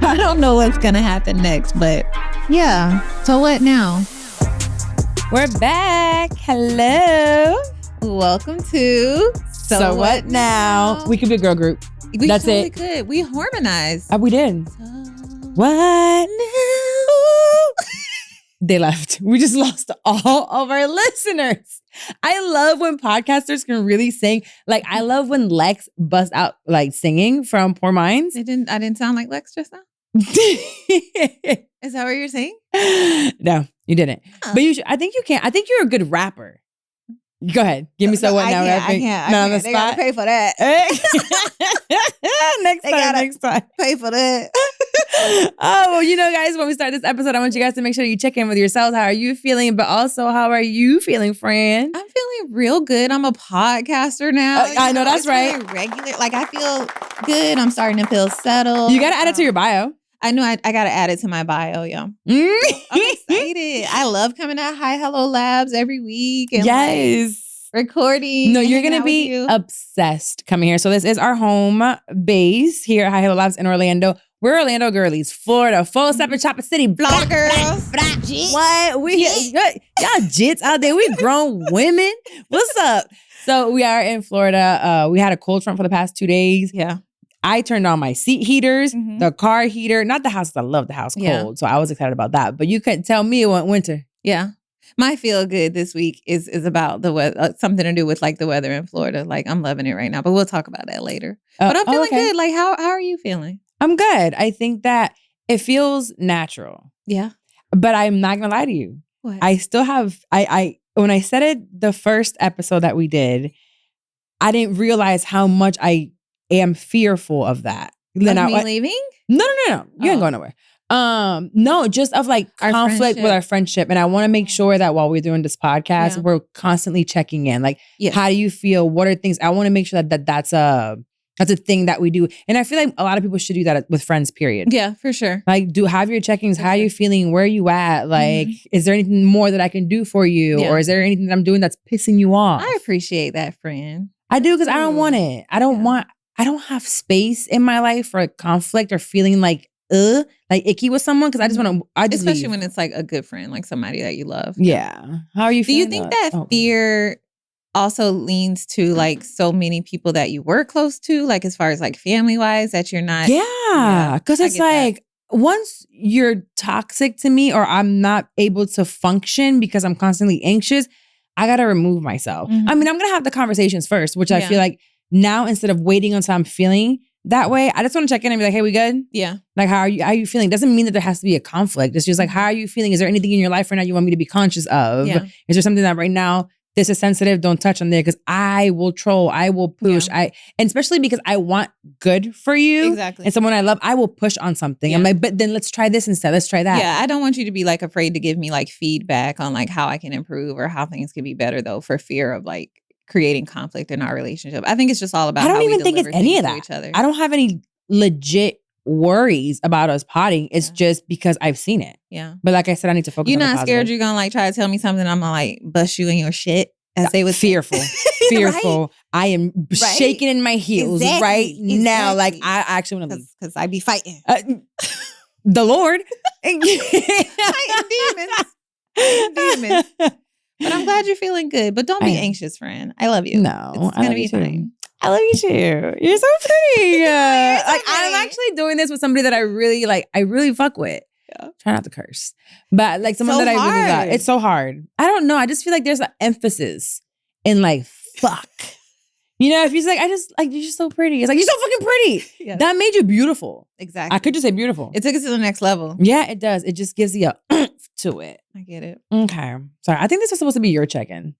I don't know what's going to happen next, but yeah. So what now? We're back. Hello. Welcome to So What Now? We could be a girl group. We That's totally it. Could. We harmonized. We did. So What now? They left. We just lost all of our listeners. I love when podcasters can really sing. Like, I love when Lex busts out like singing from Poor Minds. I didn't sound like Lex just now? Is that what you're saying? No, you didn't. Huh. But you should, I think you can. I think you're a good rapper. Go ahead. Give me So What Now. I can't. Not on the They gotta spot. pay for that. Next time. Pay for that. Oh, well, you know, guys, when we start this episode, I want you guys to make sure you check in with yourselves. How are you feeling? But also, how are you feeling, friend? I'm feeling real good. I'm a podcaster now. I know, that's it's right. Really regular. Like, I feel good. I'm starting to feel settled. You got to add it to your bio. I know I got to add it to my bio, yo. I'm excited. I love coming to Hi Hello Labs every week. And Yes. recording. No, you're hanging going to out be with you. obsessed coming here. So this is our home base here at Hi Hello Labs in Orlando. We're Orlando girlies, Florida, full step and chopper city. Florida girls. What? Y'all jits out there. We grown women. What's up? So we are in Florida. We had a cold front for the past 2 days. Yeah. I turned on my seat heaters, Mhm. the car heater, not the house, 'cause I love the house cold. Yeah. So I was excited about that. But you couldn't tell me it went winter. Yeah. My feel good this week is about the weather, something to do with like the weather in Florida. Like, I'm loving it right now, but we'll talk about that later. But I'm feeling good. Like, how are you feeling? I'm good. I think that it feels natural. Yeah. But I'm not gonna lie to you. What? I still have I when I said it the first episode that we did, I didn't realize how much I am fearful of that. Of Me leaving? No. You ain't Oh. going nowhere. No, just of like Our conflict friendship. with our friendship. And I want to make sure that while we're doing this podcast, Yeah. we're constantly checking in. Like, Yes. how do you feel? What are things? I want to make sure that's a thing that we do. And I feel like a lot of people should do that with friends, period. Yeah, for sure. Like, have your check-ins. For How are you sure. feeling? Where are you at? Like, is there anything more that I can do for you? Yeah. Or is there anything that I'm doing that's pissing you off? I appreciate that, friend. I do, because I don't Ooh. want it. I don't have space in my life for conflict or feeling like icky with someone, because I just want to, Especially when it's like a good friend, like somebody that you love. Yeah. How are you Do you feeling? think that fear also leans to like so many people that you were close to, like as far as like family wise, that you're not? Yeah. Because I it's get that. like, once you're toxic to me or I'm not able to function because I'm constantly anxious, I got to remove myself. Mhm. I mean, I'm going to have the conversations first, which I Yeah. feel like now, instead of waiting until I'm feeling that way, I just want to check in and be like, hey, we good? Yeah. Like, how are you feeling? Doesn't mean that there has to be a conflict. It's just like, how are you feeling? Is there anything in your life right now you want me to be conscious of? Yeah. Is there something that right now, this is sensitive, don't touch on there? Because I will troll, I will push. Yeah. And especially because I want good for you. Exactly. And someone I love, I will push on something. Yeah. I'm like, but then let's try this instead. Let's try that. Yeah, I don't want you to be like afraid to give me like feedback on like how I can improve or how things can be better, though, for fear of like creating conflict in our relationship. I think it's just all about I don't how even we think it's deliver any of things to that. each other. I don't have any legit worries about us potting. It's Yeah. just because I've seen it. Yeah. But like I said, I need to focus You're on the not positive. scared you're gonna like try to tell me something, I'm gonna like bust you in your shit, as they would say. Fearful. Fearful. I am Right? shaking in my heels Exactly. right now. Like, Exactly. I actually want to leave. Because I be fighting. The Lord. Fighting demons. But I'm glad you're feeling good. But don't be anxious, friend. I love you. No, It's I gonna love be you too. fine. I love you too. You're so pretty. You're so Like, I'm pretty. actually doing this with somebody that I really fuck with. Yeah. Try not to curse. But like someone so that I really love. hard. It's so hard. I don't know. I just feel like there's an emphasis in like, fuck. You know, if you're like, you're just so pretty. It's like, you're so fucking pretty. Yeah. That made you beautiful. Exactly. I could just say beautiful. It took us to the next level. Yeah, it does. It just gives you a to it. I get it. Okay. Sorry. I think this was supposed to be your check-in.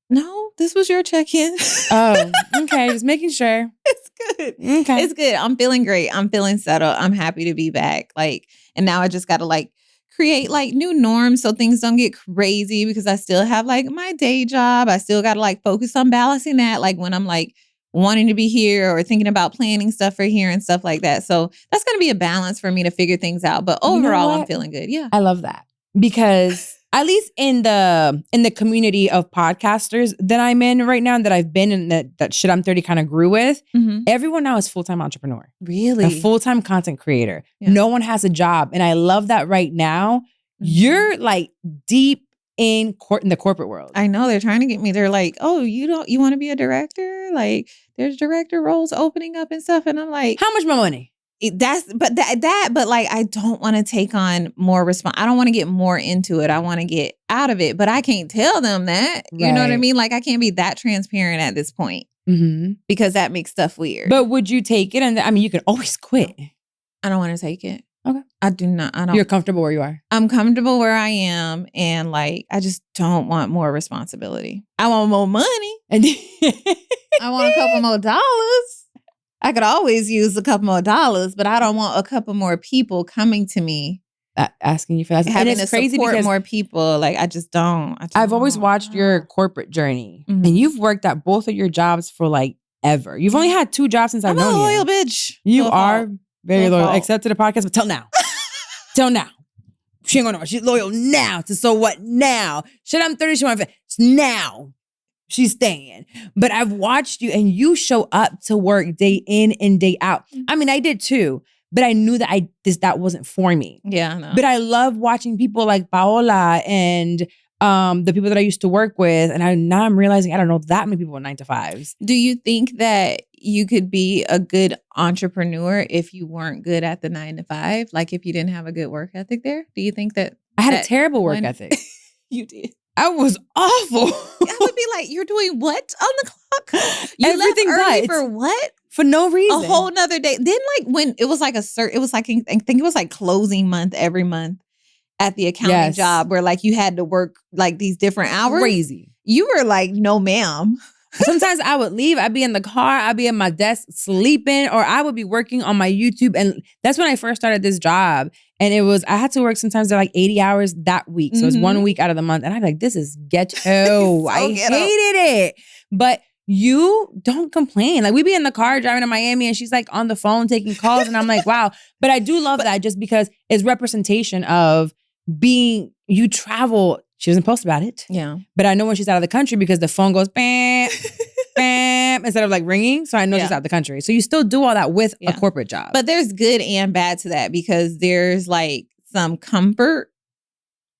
No, this was your check-in. Oh, okay. Just making sure. It's good. Okay. It's good. I'm feeling great. I'm feeling settled. I'm happy to be back. Like, and now I just got to like create like new norms so things don't get crazy, because I still have like my day job. I still got to like focus on balancing that. Like when I'm like wanting to be here or thinking about planning stuff for here and stuff like that. So that's going to be a balance for me to figure things out. But You know overall, I'm what? feeling good. Yeah. I love that because at least in the community of podcasters that I'm in right now, and that I've been in, that shit I'm 30 kind of grew with, everyone now is full-time entrepreneur. Really? A full-time content creator. Yeah. No one has a job. And I love that right now. You're like deep in the corporate world. I know they're trying to get me. They're like, oh, you want to be a director? Like there's director roles opening up and stuff. And I'm like, how much more money? But like, I don't want to take on more I don't want to get more into it. I want to get out of it, but I can't tell them that. You know what I mean? Like I can't be that transparent at this point because that makes stuff weird. But would you take it? And I mean, you can always quit. I don't want to take it. Okay. I do not. I don't. You're comfortable where you are. I'm comfortable where I am. And like, I just don't more responsibility. I want more money. I want a couple more dollars. I could always use a couple more dollars, but I don't want a couple more people coming to me. Asking you for that. Having to crazy support more people. Like, I just don't. I've always watched your corporate journey. And you've worked at both of your jobs for like ever. You've only had 2 jobs since I've known you. I'm a loyal bitch. You are very loyal, except to the podcast, but till now. Till now. She ain't gonna know. She's loyal now to so what now? Shit, I'm 30, she want now. She's staying. But I've watched you and you show up to work day in and day out. I mean, I did too, but I knew that that wasn't for me. Yeah, I know. But I love watching people like Paola and the people that I used to work with. And now I'm realizing I don't know that many people with 9-to-5s. Do you think that you could be a good entrepreneur if you weren't good at the 9-to-5? Like if you didn't have a good work ethic there? Do you think that? I had a terrible work ethic. You did. I was awful. I would be like, you're doing what on the clock? You Everything left early for what? For no reason. A whole nother day. Then like when it was like I think it was like closing month every month at the accounting job where like you had to work like these different hours. Crazy. You were like, no ma'am. Sometimes I would leave. I'd be in the car. I'd be at my desk sleeping, or I would be working on my YouTube. And that's when I first started this job. And I had to work sometimes like 80 hours that week. So it's 1 week out of the month. And I'd be like, this is ghetto. I hated it. But you don't complain. Like we be in the car driving to Miami and she's like on the phone taking calls. And I'm like, wow. But I do love that just because it's representation of you travel. She doesn't post about it. Yeah. But I know when she's out of the country because the phone goes bam, bam, instead of like ringing. So I know she's out of the country. So you still do all that with a corporate job. But there's good and bad to that because there's like some comfort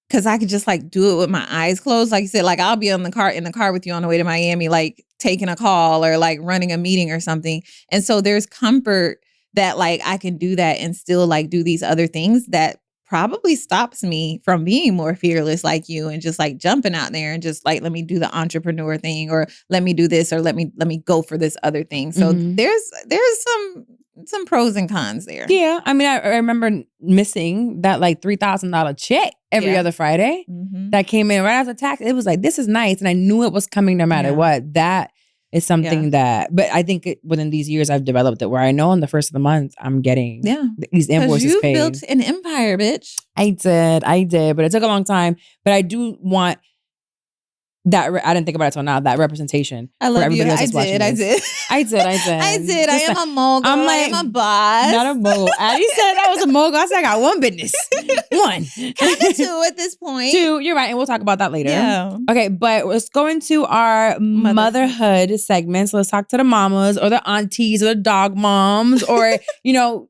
because I could just like do it with my eyes closed. Like you said, like I'll be in the car with you on the way to Miami, like taking a call or like running a meeting or something. And so there's comfort that like I can do that and still like do these other things that probably stops me from being more fearless like you and just like jumping out there and just like, let me do the entrepreneur thing or let me do this or let me go for this other thing. So there's some pros and cons there. Yeah. I mean, I remember missing that like $3,000 check every other Friday that came in right after tax. It was like, this is nice. And I knew it was coming no matter what. That is something but I think within these years I've developed it where I know on the first of the month I'm getting these invoices paid. You built an empire, bitch. I did, but it took a long time. But I do want that. I didn't think about it till now. That representation. I love you. I did. I am a mogul. I am a boss. Not a mogul. Addie said I was a mogul. I said I got one business. One. Kind of 2 at this point. 2. You're right. And we'll talk about that later. Yeah. Okay. But let's go into our motherhood segment. So let's talk to the mamas or the aunties or the dog moms or,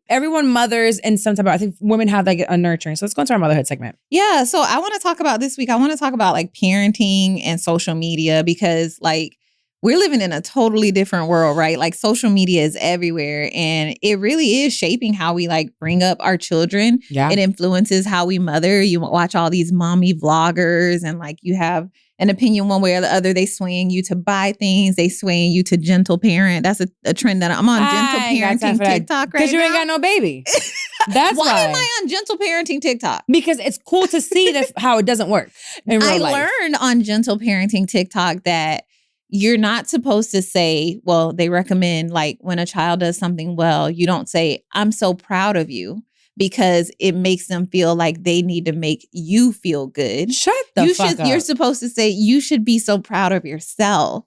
everyone mothers and some type of, I think women have like a nurturing. So let's go into our motherhood segment. Yeah. So I want to talk about this week. I want to talk about like parenting and social media because like we're living in a totally different world, right? Like social media is everywhere and it really is shaping how we like bring up our children. Yeah. It influences how we mother. You watch all these mommy vloggers and like you have an opinion one way or the other. They swaying you to buy things. They swaying you to gentle parent. That's a trend that I'm on gentle parenting TikTok right now. Because you ain't got no baby. That's why am I on gentle parenting TikTok? Because it's cool to see how it doesn't work in real life. I learned on gentle parenting TikTok that you're not supposed to say, well, they recommend like when a child does something well, you don't say, I'm so proud of you because it makes them feel like they need to make you feel good. Shut the fuck up. You're supposed to say, you should be so proud of yourself.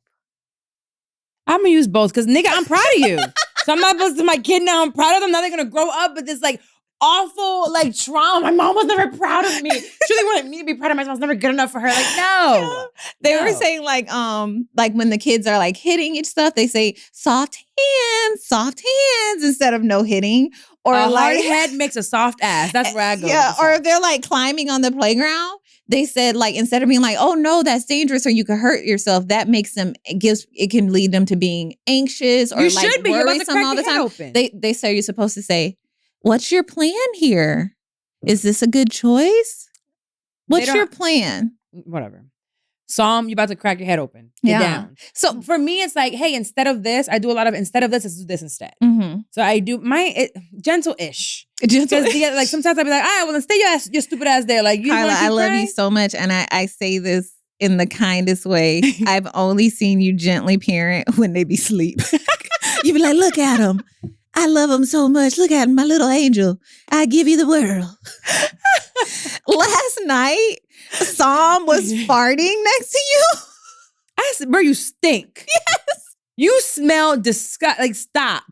I'm going to use both because nigga, I'm proud of you. So I'm not supposed to my kid now, I'm proud of them. Now they're going to grow up with this like awful like trauma. My mom was never proud of me. She really wanted me to be proud of myself. I was never good enough for her. Like, no. They were saying like when the kids are like hitting each stuff, they say soft hands instead of no hitting. Or a like hard head makes a soft ass. That's where I go. Yeah. Or if they're like climbing on the playground, they said like instead of being like, oh no, that's dangerous or you could hurt yourself, that makes them it can lead them to being anxious or you like should be. You're about to worrisome crack all the your head time. open. They say you're supposed to say, what's your plan here? Is this a good choice? What's your plan? Whatever. Psalm, you about to crack your head open. Get down. So for me, it's like, hey, instead of this, I do a lot of instead of this, let's do this instead. Mm-hmm. So I do gentle-ish. Because like sometimes I'll be like, all right, well, then stay your stupid ass there. Like, you Carla, I love you so much. And I say this in the kindest way. I've only seen you gently parent when they be asleep. You be like, look at him. I love him so much. Look at him, my little angel. I give you the world. Last night, Psalm was farting next to you. I said, bro, you stink. Yes. You smell disgust. Like, stop.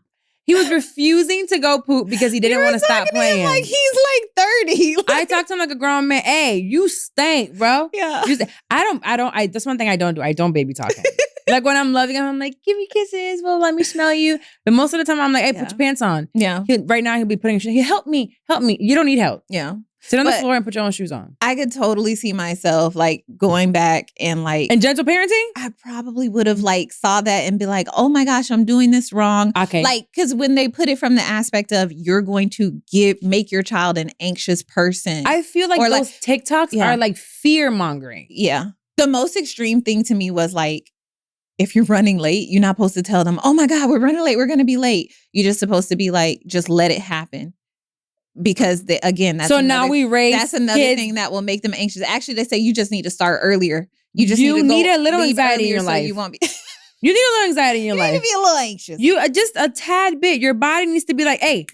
He was refusing to go poop because he didn't want to stop playing. Like he's like 30. Like, I talked to him like a grown man. Hey, you stink, bro. Yeah. That's one thing I don't do. I don't baby talk him. Like when I'm loving him, I'm like, give me kisses. Well, let me smell you. But most of the time I'm like, hey, put your pants on. Yeah. Right now he'll be putting, help me. You don't need help. Yeah. Sit on the floor and put your own shoes on. I could totally see myself like going back and like. And gentle parenting? I probably would have like saw that and be like, oh my gosh, I'm doing this wrong. Okay. Like, because when they put it from the aspect of you're going to make your child an anxious person. I feel like those TikToks are like fear mongering. Yeah. The most extreme thing to me was like, if you're running late, you're not supposed to tell them, oh my God, we're running late. We're going to be late. You're just supposed to be like, just let it happen. Because that's so now we raise that's another kids. Thing that will make them anxious. Actually, they say you just need to start earlier. You just need a little anxiety in your life. So you won't be. You need a little anxiety in your life. You need to be a little anxious. You just a tad bit. Your body needs to be like, hey,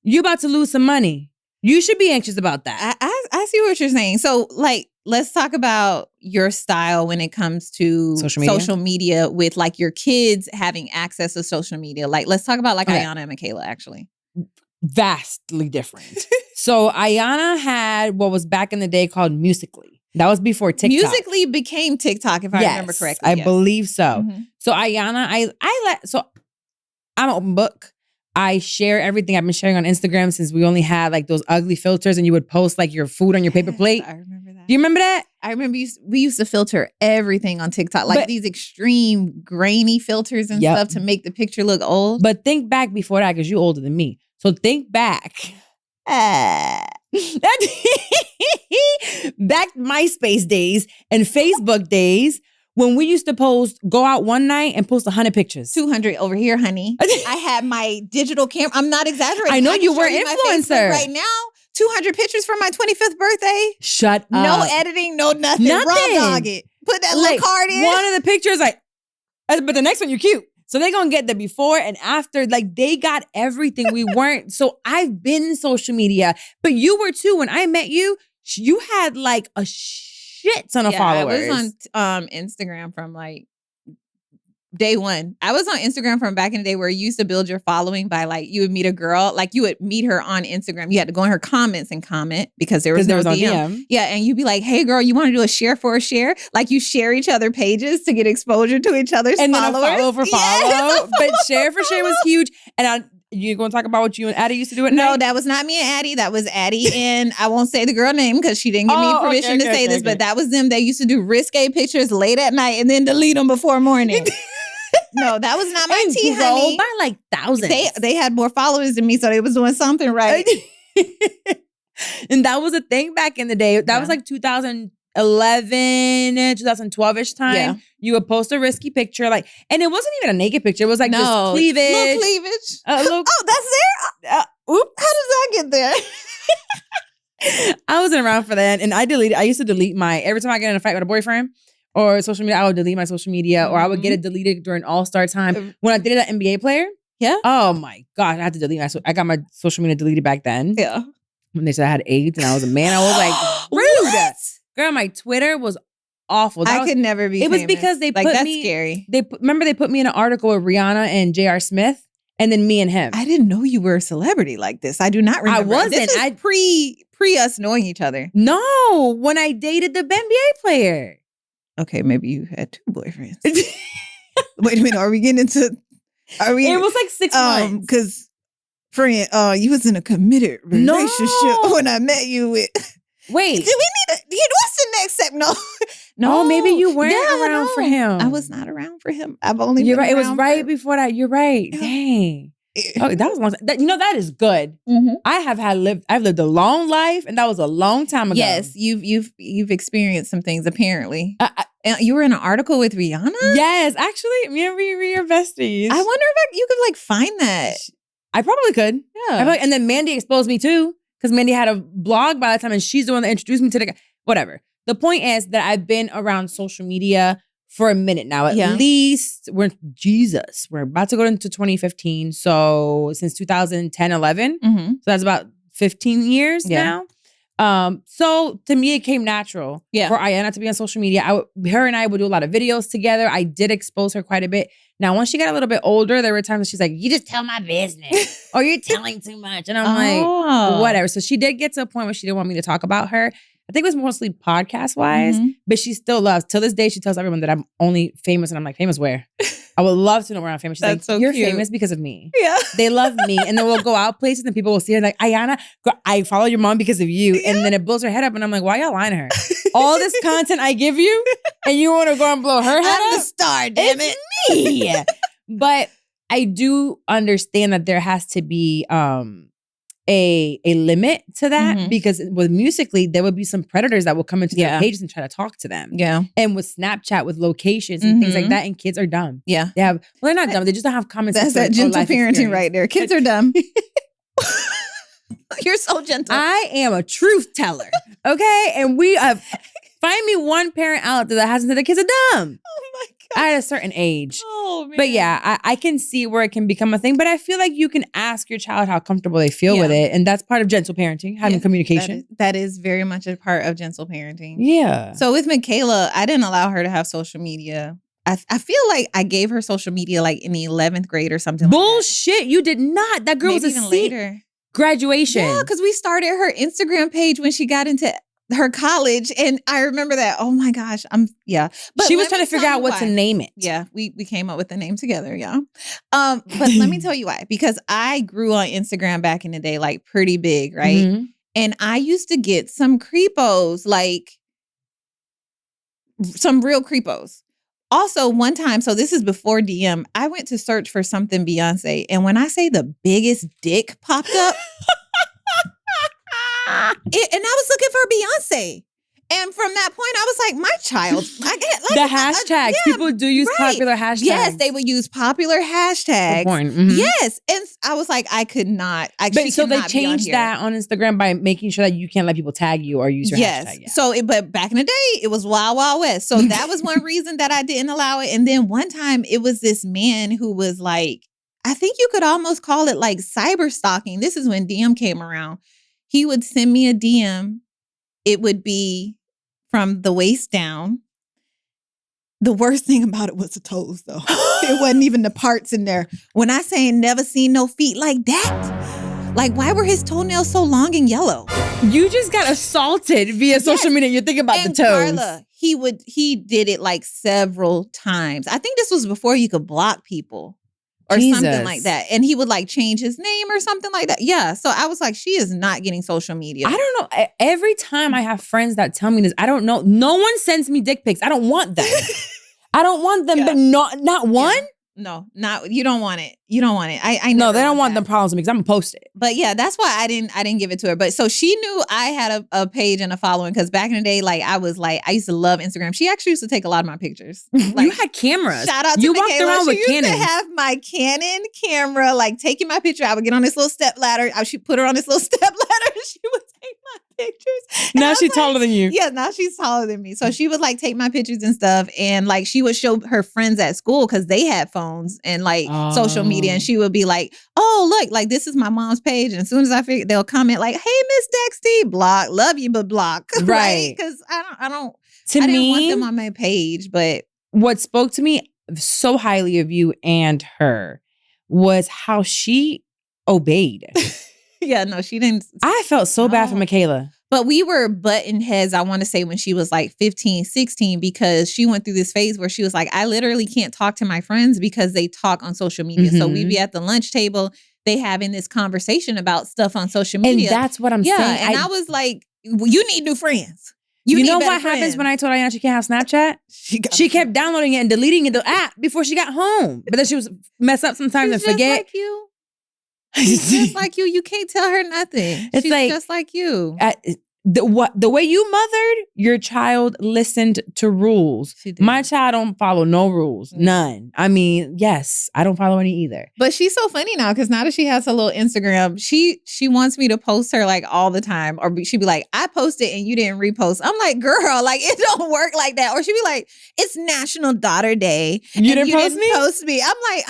you about to lose some money. You should be anxious about that. I see what you're saying. So like, let's talk about your style when it comes to social media with like your kids having access to social media. Like, let's talk about like Ayana and Michaela actually. Vastly different. So Ayana had what was back in the day called Musical.ly. That was before TikTok. Musical.ly became TikTok, if I remember correctly. I believe so. Mm-hmm. So Ayana, I'm an open book. I share everything I've been sharing on Instagram since we only had like those ugly filters and you would post like your food on your paper plate. I remember that. Do you remember that? I remember we used to filter everything on TikTok, like these extreme grainy filters and stuff to make the picture look old. But think back before that because you're older than me. So think back. Back MySpace days and Facebook days when we used to go out one night and post 100 pictures. 200 over here, honey. I had my digital camera. I'm not exaggerating. I know you were an influencer. Right now, 200 pictures for my 25th birthday. Shut up. No editing, no nothing. Raw dog it. Put that little card in. One of the pictures, but the next one, you're cute. So they're going to get the before and after. Like, they got everything. We weren't. So I've been in social media. But you were too. When I met you, you had like a shit ton of followers. I was on Instagram from like day one. I was on Instagram from back in the day where you used to build your following by like, you would meet a girl. Like, you would meet her on Instagram. You had to go in her comments and comment because there was no DM. Yeah, and you'd be like, hey girl, you want to do a share for a share? Like, you share each other pages to get exposure to each other's and followers. Then a follow for follow. Yes. But share for share was huge. And you going to talk about what you and Addie used to do at night? No, that was not me and Addie. That was Addie and I won't say the girl name because she didn't give me permission to say this, but that was them. They used to do risque pictures late at night and then delete them before morning. No, that was not my tea, honey. By like thousands. They had more followers than me, so they was doing something right. And that was a thing back in the day. That was like 2011, 2012-ish time. Yeah. You would post a risky picture, and it wasn't even a naked picture. It was like just cleavage. Little cleavage. Oh, that's there? Oops. How does that get there? I wasn't around for that. And I used to delete every time I get in a fight with a boyfriend, or social media, I would delete my social media, or I would get it deleted during All-Star time. When I dated an NBA player, oh my God, I had to delete I got my social media deleted back then. Yeah. When they said I had AIDS and I was a man, I was like, rude. Girl, my Twitter was awful. I could never be famous. Was because they put that's me. Scary. Remember they put me in an article with Rihanna and J.R. Smith, and then me and him. I didn't know you were a celebrity like this. I do not remember. I wasn't. This is pre us knowing each other. No, when I dated the NBA player. Okay, maybe you had 2 boyfriends. Wait a minute, are we getting into? Are we? It was like 6 months. Because friend, you was in a committed relationship when I met you with. Wait, do we need what's the next step? No, Oh, maybe you weren't around for him. I was not around for him. I've only. You're been right. It was around right for- before that. You're right. Dang. Oh, that was long. That is good. Mhm. I've lived a long life, and that was a long time ago. Yes, you've experienced some things apparently. You were in an article with Rihanna. Yes, actually, me and Riri are besties. I wonder if you could like find that. I probably could. Yeah. I feel like, and then Mandy exposed me too, because Mandy had a blog by the time, and she's the one that introduced me to the guy. Whatever. The point is that I've been around social media for a minute now. At least we're about to go into 2015. So since 2010, 11. Mm-hmm. So that's about 15 years now. So to me, it came natural for Ayanna to be on social media. Her and I would do a lot of videos together. I did expose her quite a bit. Now, once she got a little bit older, there were times she's like, you just tell my business or you're telling too much. And I'm like, whatever. So she did get to a point where she didn't want me to talk about her. I think it was mostly podcast wise, but she still loves. Till this day, she tells everyone that I'm only famous. And I'm like, famous where? I would love to know where I'm famous. She's That's like, so you're cute. famous because of me. Yeah. They love me. And then we'll go out places and people will see her like, Ayanna, I follow your mom because of you. Yeah. And then it blows her head up. And I'm like, why y'all lying to her? All this content I give you and you want to go and blow her head up? I'm the star, damn it. Me. But I do understand that there has to be a limit to that because with Musical.ly, there would be some predators that will come into their pages and try to talk to them. Yeah. And with Snapchat, with locations and things like that, and kids are dumb. Yeah. They're not dumb. They just don't have common sense. That's that gentle parenting right there. Kids are dumb. You're so gentle. I am a truth teller. Okay? And find me one parent out there that hasn't said the kids are dumb. Oh my God. At a certain age. Oh, man. But yeah, I can see where it can become a thing. But I feel like you can ask your child how comfortable they feel with it. And that's part of gentle parenting, having communication. That is very much a part of gentle parenting. Yeah. So with Michaela, I didn't allow her to have social media. I feel like I gave her social media like in the 11th grade or something. Bullshit. Like that. You did not. That girl Maybe was a even later. Graduation. Yeah, because we started her Instagram page when she got into her college. And I remember that. Oh my gosh. But she was trying to figure out what to name it. Yeah, we came up with the name together. Yeah. But let me tell you why. Because I grew on Instagram back in the day, like pretty big, right? Mm-hmm. And I used to get some creepos, like some real creepos. Also, one time, so this is before DM, I went to search for something Beyonce. And when I say the biggest dick popped up, and I was looking for Beyonce. And from that point, I was like, my child. The hashtags. People do use popular hashtags. Yes, they would use popular hashtags. Yes. And I was like, I could not. So they changed that on Instagram by making sure that you can't let people tag you or use your hashtag. Yes. So, but back in the day, it was Wild Wild West. So that was one reason that I didn't allow it. And then one time, it was this man who was like, I think you could almost call it like cyber stalking. This is when DM came around. He would send me a DM. It would be from the waist down. The worst thing about it was the toes, though. It wasn't even the parts in there. When I say never seen no feet like that, like why were his toenails so long and yellow? You just got assaulted via social media. You're thinking about the toes. Carla, he did it like several times. I think this was before you could block people. Or something like that. And he would like change his name or something like that. Yeah. So I was like, she is not getting social media. I don't know. Every time I have friends that tell me this, I don't know. No one sends me dick pics. I don't want them. I don't want them, but not one? No, you don't want it. You don't want it. I know they don't want them problems with me because I'm gonna post it. But yeah, that's why I didn't give it to her. But so she knew I had a page and a following because back in the day, like I used to love Instagram. She actually used to take a lot of my pictures. Like, you had cameras. Shout out to you Michaela. Walked around with She Canon. used to have my Canon camera, like taking my picture. I would get on this little step ladder. I should put her on this little step ladder. And she would take my pictures. Now she's taller than you. Yeah, now she's taller than me. So she would like take my pictures and stuff, and like she would show her friends at school because they had phones and like social media, and she would be like, "Oh, look, like this is my mom's page." And as soon as I figure, they'll comment like, "Hey, Miss Dexty, block, love you, but block." Right? Because I didn't want them on my page. But what spoke to me so highly of you and her was how she obeyed. Yeah, no, she didn't. I felt so bad for Michaela. But we were butting heads, I want to say, when she was like 15, 16, because she went through this phase where she was like, I literally can't talk to my friends because they talk on social media. So we'd be at the lunch table, they having this conversation about stuff on social media. And that's what I'm saying. And I was like, well, you need new friends. You know what happens when I told Ayana she can't have Snapchat? She kept downloading it and deleting the app before she got home. But then she was mess up sometimes and forget. Like you. She's just like you. You can't tell her nothing. She's like, just like you. The way you mothered, your child listened to rules. My child don't follow no rules. None. I mean, yes, I don't follow any either. But she's so funny now because now that she has a little Instagram, she wants me to post her like all the time. Or she'd be like, I posted and you didn't repost. I'm like, girl, like it don't work like that. Or she'd be like, it's National Daughter Day. You didn't post me? I'm like,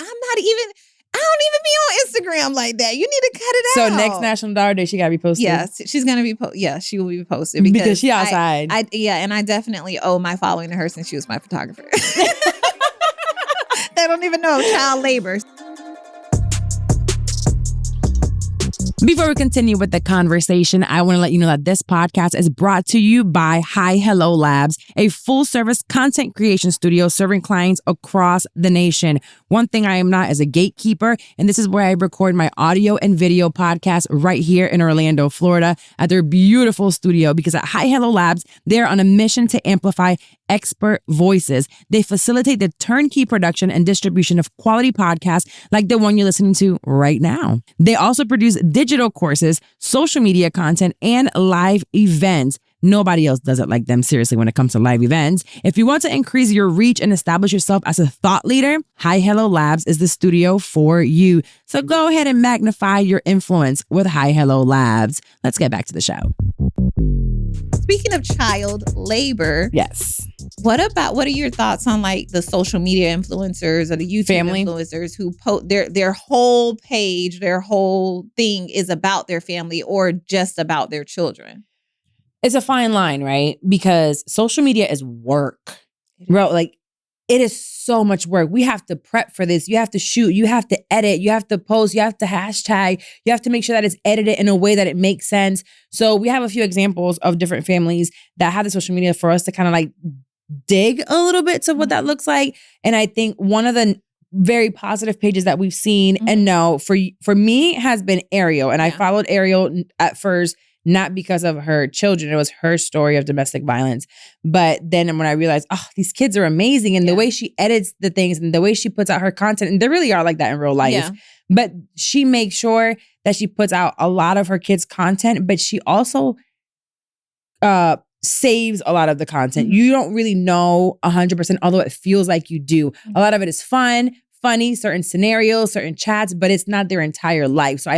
I don't even be on Instagram like that. You need to cut it out. So next National Daughter Day, she got to be posted. Yeah, she's going to be she will be posted. Because she outside. And I definitely owe my following to her since she was my photographer. They don't even know child labor. Before we continue with the conversation, I want to let you know that this podcast is brought to you by Hi Hello Labs, a full-service content creation studio serving clients across the nation. One thing I am not is a gatekeeper, and this is where I record my audio and video podcast right here in Orlando, Florida, at their beautiful studio, because at Hi Hello Labs, they're on a mission to amplify expert voices. They facilitate the turnkey production and distribution of quality podcasts like the one you're listening to right now. They also produce digital courses, social media content, and live events. Nobody else does it like them, seriously, when it comes to live events. If you want to increase your reach and establish yourself as a thought leader, Hi Hello Labs is the studio for you. So go ahead and magnify your influence with Hi Hello Labs. Let's get back to the show. Speaking of child labor. Yes. What are your thoughts on like the social media influencers or the YouTube influencers who post their whole page, their whole thing is about their family or just about their children? It's a fine line, right? Because social media is work. Bro, like it is so much work. We have to prep for this. You have to shoot. You have to edit. You have to post. You have to hashtag. You have to make sure that it's edited in a way that it makes sense. So we have a few examples of different families that have the social media for us to kind of like dig a little bit to what that looks like. And I think one of the very positive pages that we've seen and no, for me has been Ariel. And I followed Ariel at first, not because of her children. It was her story of domestic violence. But then when I realized, oh, these kids are amazing. And the way she edits the things and the way she puts out her content, and they really are like that in real life. Yeah. But she makes sure that she puts out a lot of her kids' content, but she also saves a lot of the content. You don't really know 100%, although it feels like you do. A lot of it is fun, funny, certain scenarios, certain chats, but it's not their entire life. So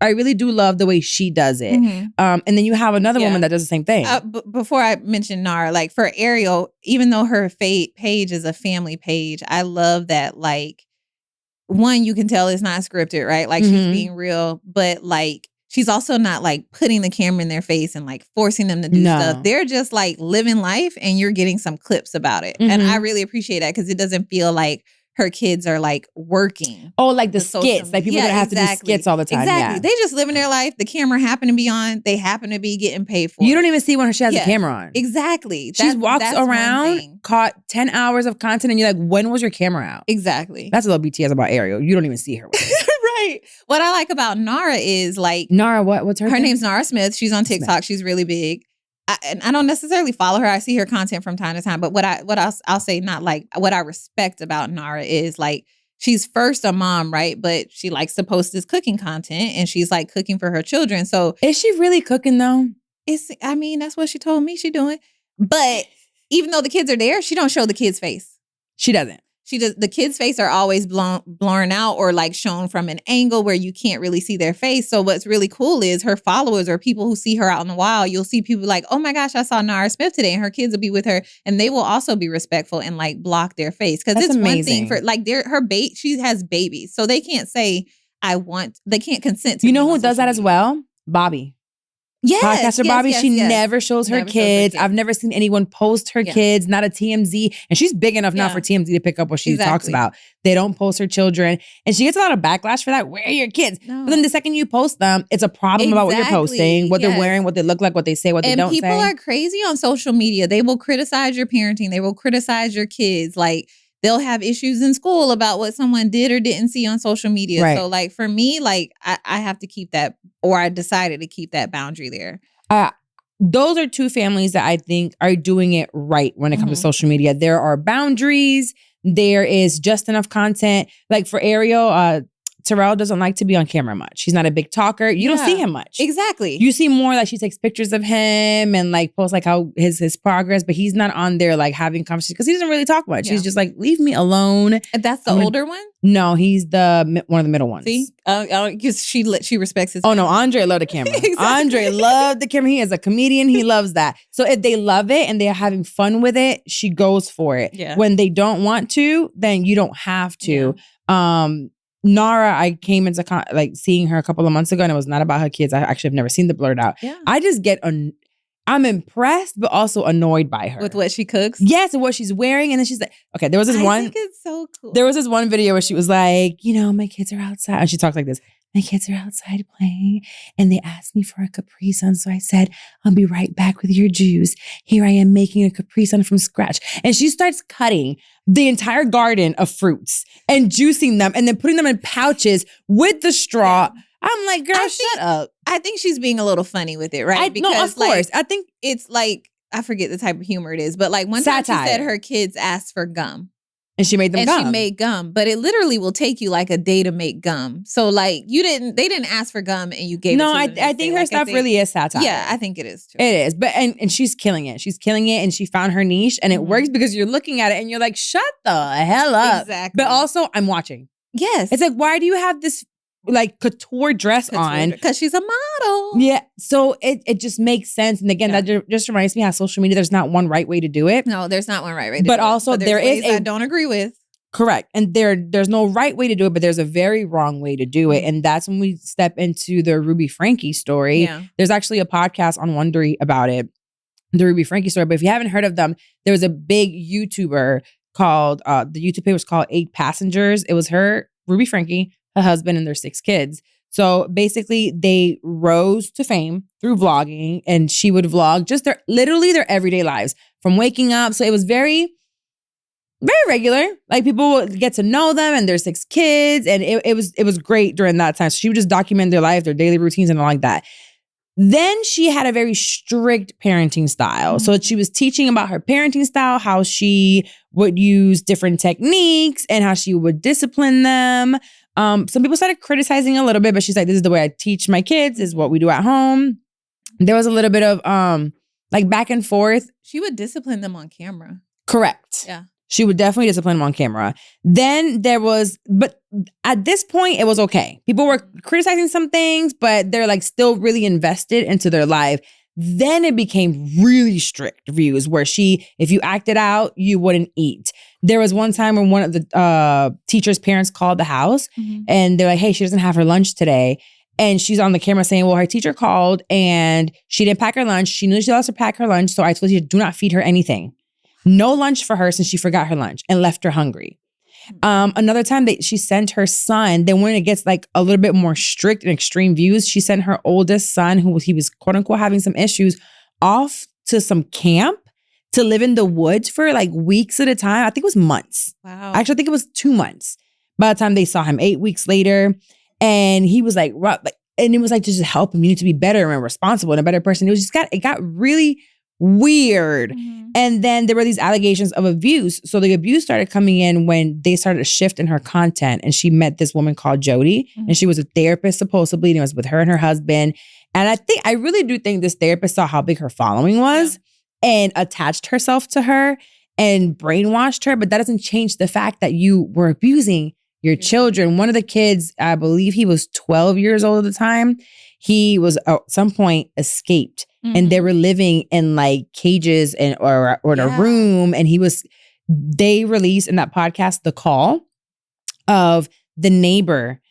I really do love the way she does it. And then you have another woman that does the same thing. Before I mention Nara, like for Ariel, even though her page is a family page, I love that like, one, you can tell it's not scripted, right? Like she's being real, but like, she's also not like putting the camera in their face and like forcing them to do stuff. They're just like living life and you're getting some clips about it. And I really appreciate that because it doesn't feel like her kids are like working. Oh, like the skits. Like people that have to do skits all the time. Exactly. Yeah. They just living their life. The camera happen to be on. They happen to be getting paid for. You don't even see when she has the camera on. Exactly. She walks around, caught 10 hours of content and you're like, when was your camera out? Exactly. That's a little BTS about Ariel. You don't even see her with it. Right. What I like about Nara is like... Nara, what's her name? Her name's Nara Smith. She's on TikTok. She's really big. And I don't necessarily follow her. I see her content from time to time. But what I'll say, not like what I respect about Nara is like, she's first a mom, right? But she likes to post this cooking content and she's like cooking for her children. So is she really cooking though? That's what she told me she doing. But even though the kids are there, she don't show the kid's face. She doesn't. The kids' face are always blurred out or like shown from an angle where you can't really see their face. So what's really cool is her followers or people who see her out in the wild, you'll see people like, oh my gosh, I saw Nara Smith today, and her kids will be with her and they will also be respectful and like block their face. Cause it's amazing. One thing for like she has babies. So they can't say, they can't consent to. You know who does that as well? Bobby. Podcaster Bobby, she never shows her Never shows her kids. kids. I've never seen anyone post her kids, not a TMZ. And she's big enough now for TMZ to pick up what she talks about. They don't post her children. And she gets a lot of backlash for that. Where are your kids? No. But then the second you post them, it's a problem about what you're posting, what they're wearing, what they look like, what they say, what they don't say. And people are crazy on social media. They will criticize your parenting. They will criticize your kids. Like, they'll have issues in school about what someone did or didn't see on social media. Right. So like for me, like I have to keep that, or I decided to keep that boundary there. Those are two families that I think are doing it right when it comes to social media. There are boundaries. There is just enough content. Like for Ariel, Terrell doesn't like to be on camera much. He's not a big talker. You don't see him much. Exactly. You see more like she takes pictures of him and like posts like how his progress, but he's not on there like having conversations because he doesn't really talk much. He's just like, leave me alone. And that's the older one? No, he's one of the middle ones. See? Because she respects his no, Andre loved the camera. Andre loved the camera. He is a comedian. He loves that. So if they love it and they're having fun with it, she goes for it. Yeah. When they don't want to, then you don't have to. Yeah. Nara, I came into seeing her a couple of months ago, and it was not about her kids. I actually have never seen the blurred out. Yeah. I just get I'm impressed, but also annoyed by her. With what she cooks? Yes, and what she's wearing. And then she's like, okay, there was this one. I think it's so cool. There was this one video where she was like, my kids are outside. And she talks like this. My kids are outside playing and they asked me for a Capri Sun. So I said, I'll be right back with your juice. Here I am making a Capri Sun from scratch. And she starts cutting the entire garden of fruits and juicing them and then putting them in pouches with the straw. Yeah. I'm like, girl, shut up. I think she's being a little funny with it, right? No, of course. I think it's like, I forget the type of humor it is, but like one time she said her kids asked for gum. And she made them gum. And she made gum, but it literally will take you like a day to make gum. So like they didn't ask for gum and you gave it to them. No, I think her stuff really is satire. Yeah, I think it is too. It is. But and she's killing it. She's killing it and she found her niche and it works because you're looking at it and you're like, shut the hell up. Exactly. But also I'm watching. Yes. It's like, why do you have this like couture dress on? Because she's a model. Yeah. So it just makes sense. And again, that just reminds me how social media, there's not one right way to do it. No, there's not one right way to but do it. Also, but there is I don't agree with. Correct. And there's no right way to do it, but there's a very wrong way to do it. And that's when we step into the Ruby Frankie story. Yeah. There's actually a podcast on Wondery about it, the Ruby Frankie story. But if you haven't heard of them, there was a big YouTuber called, the YouTube page was called 8 Passengers. It was her, Ruby Frankie, her husband, and their 6 kids. So basically they rose to fame through vlogging, and she would vlog just their everyday lives from waking up. So it was very regular. Like people would get to know them and their 6 kids. And it was great during that time. So she would just document their life, their daily routines and all like that. Then she had a very strict parenting style. So she was teaching about her parenting style, how she would use different techniques and how she would discipline them. Some people started criticizing a little bit, but she's like, this is the way I teach my kids, this is what we do at home. There was a little bit of like back and forth. She would discipline them on camera. Correct. Yeah. She would definitely discipline them on camera. Then but at this point, it was okay. People were criticizing some things, but they're like still really invested into their life. Then it became really strict views where if you acted out, you wouldn't eat. There was one time when one of the teacher's parents called the house and they're like, hey, she doesn't have her lunch today. And she's on the camera saying, well, her teacher called and she didn't pack her lunch. She knew she lost to pack her lunch. So I told you, do not feed her anything. No lunch for her since she forgot her lunch and left her hungry. Another time that she sent her son, then when it gets like a little bit more strict and extreme views, she sent her oldest son, he was quote unquote having some issues, off to some camp to live in the woods for like weeks at a time. I think it was months. Wow. Actually, I think it was 2 months. By the time they saw him 8 weeks later, and he was like, and it was like to just help him. You need to be better and responsible and a better person. It got really weird. And then there were these allegations of abuse. So the abuse started coming in when they started a shift in her content. And she met this woman called Jody. And she was a therapist supposedly. And it was with her and her husband. And I really do think this therapist saw how big her following was and attached herself to her and brainwashed her. But that doesn't change the fact that you were abusing your children. One of the kids, I believe he was 12 years old at the time. He was at some point escaped. And they were living in like cages or in a room. And they released in that podcast the call of the neighbor.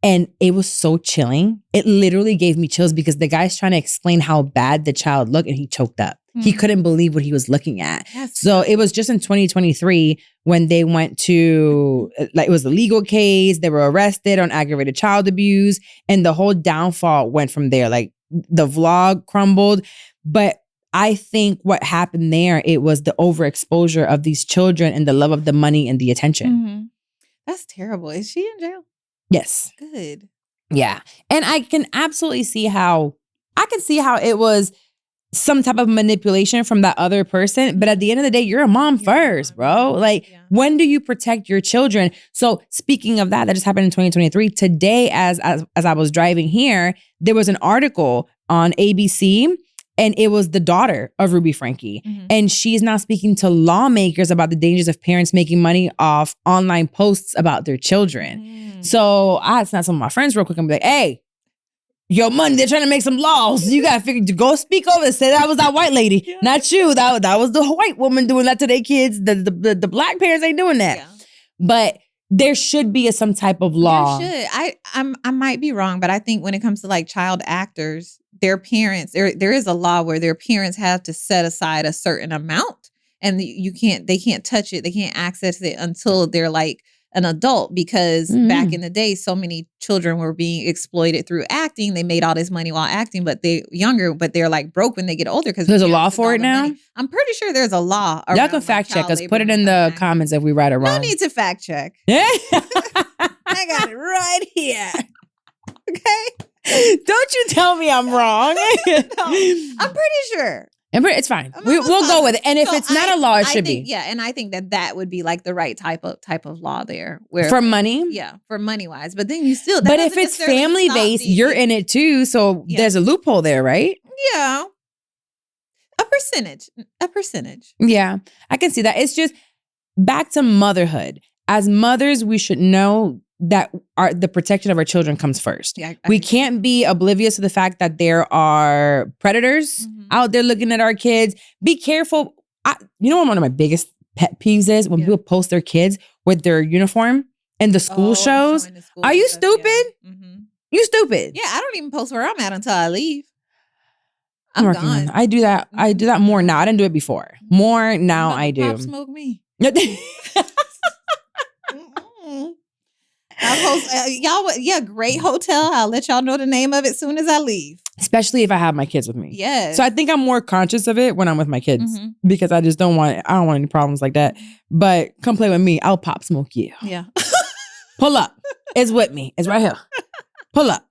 And it was so chilling. It literally gave me chills because the guy's trying to explain how bad the child looked and he choked up. He couldn't believe what he was looking at. So it was just in 2023 when they went to, like, it was a legal case. They were arrested on aggravated child abuse. And the whole downfall went from there. Like, the vlog crumbled. But I think what happened there, it was the overexposure of these children and the love of the money and the attention. That's terrible. Is she in jail? Yes. Good. Yeah. And I can absolutely see how it was some type of manipulation from that other person. But at the end of the day, you're a mom first, bro. Like, when do you protect your children? So speaking of that just happened in 2023. Today, as I was driving here, there was an article on ABC. And it was the daughter of Ruby Frankie. And she's now speaking to lawmakers about the dangers of parents making money off online posts about their children. So I had to snap some of my friends real quick and be like, hey, your money, they're trying to make some laws. You got to figure, go speak over it. Say that was that white lady, not you. That was the white woman doing that to their kids. The black parents ain't doing that. Yeah. But there should be some type of law. There should. I might be wrong, but I think when it comes to like child actors, their parents, there is a law where their parents have to set aside a certain amount, and they can't touch it. They can't access it until they're like an adult, because back in the day, so many children were being exploited through acting. They made all this money while acting, but they're like broke when they get older. Because there's a law for it now? Money. I'm pretty sure there's a law. Y'all can fact check us. Put it in the comments if we right or wrong. No need to fact check. I got it right here. Okay? Don't you tell me I'm wrong. No, I'm pretty sure. It's fine. We'll go with it. And if it's not a law, it should be. Yeah, and I think that would be like the right type of law there. Where for money? Yeah, for money wise. But then you still. But if it's family based, you're in it too. So there's a loophole there, right? Yeah. A percentage. Yeah, I can see that. It's just back to motherhood. As mothers, we should know that the protection of our children comes first. Yeah, we can't be oblivious to the fact that there are predators out there looking at our kids. Be careful. You know what one of my biggest pet peeves is? When people post their kids with their uniform and the school shows. Are you stupid? Yeah. You stupid. Yeah, I don't even post where I'm at until I leave. I'm working on it. I do that. I do that more now. I didn't do it before. More now I do. Pop smoke me. I'll post, great hotel. I'll let y'all know the name of it as soon as I leave. Especially if I have my kids with me. Yes. So I think I'm more conscious of it when I'm with my kids because I don't want any problems like that. But come play with me. I'll pop smoke you. Yeah. Pull up. It's with me. It's right here. Pull up.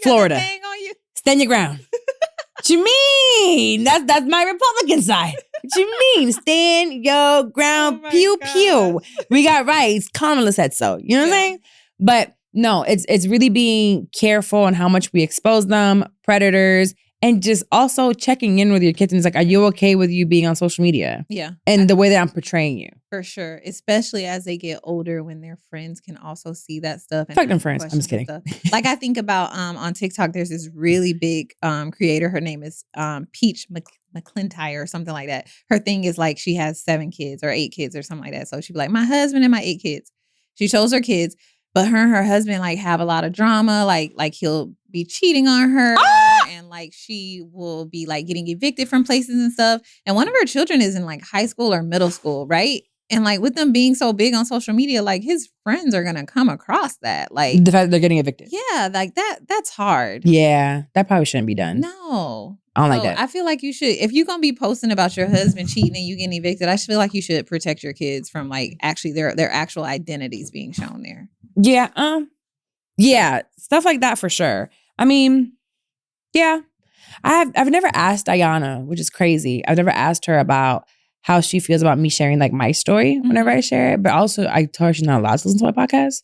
Florida. Thing on you? Stand your ground. What you mean? That's my Republican side. What you mean? Stand your ground. Pew, pew. We got rights. Kamala said so. You know what I'm saying? But no, it's really being careful on how much we expose them, predators, and just also checking in with your kids. And it's like, are you okay with you being on social media? Yeah. And the way that I'm portraying you. For sure. Especially as they get older when their friends can also see that stuff. Fuck them friends. I'm just kidding. Like I think about on TikTok, there's this really big creator. Her name is Peach McClintyre or something like that. Her thing is like she has 7 kids or 8 kids or something like that. So she'd be like, my husband and my 8 kids. She shows her kids. But her and her husband like have a lot of drama. Like he'll be cheating on her, and like she will be like getting evicted from places and stuff. And one of her children is in like high school or middle school, right? And like with them being so big on social media, like his friends are gonna come across that. Like the fact that they're getting evicted. Yeah, like that's hard. Yeah, that probably shouldn't be done. No. I don't like that. I feel like you should, if you're gonna be posting about your husband cheating and you getting evicted, I feel like you should protect your kids from like actually their actual identities being shown there. Yeah, yeah, stuff like that for sure. I mean, yeah, I've never asked Diana, which is crazy. I've never asked her about how she feels about me sharing like my story whenever I share it, but also I told her she's not allowed to listen to my podcast.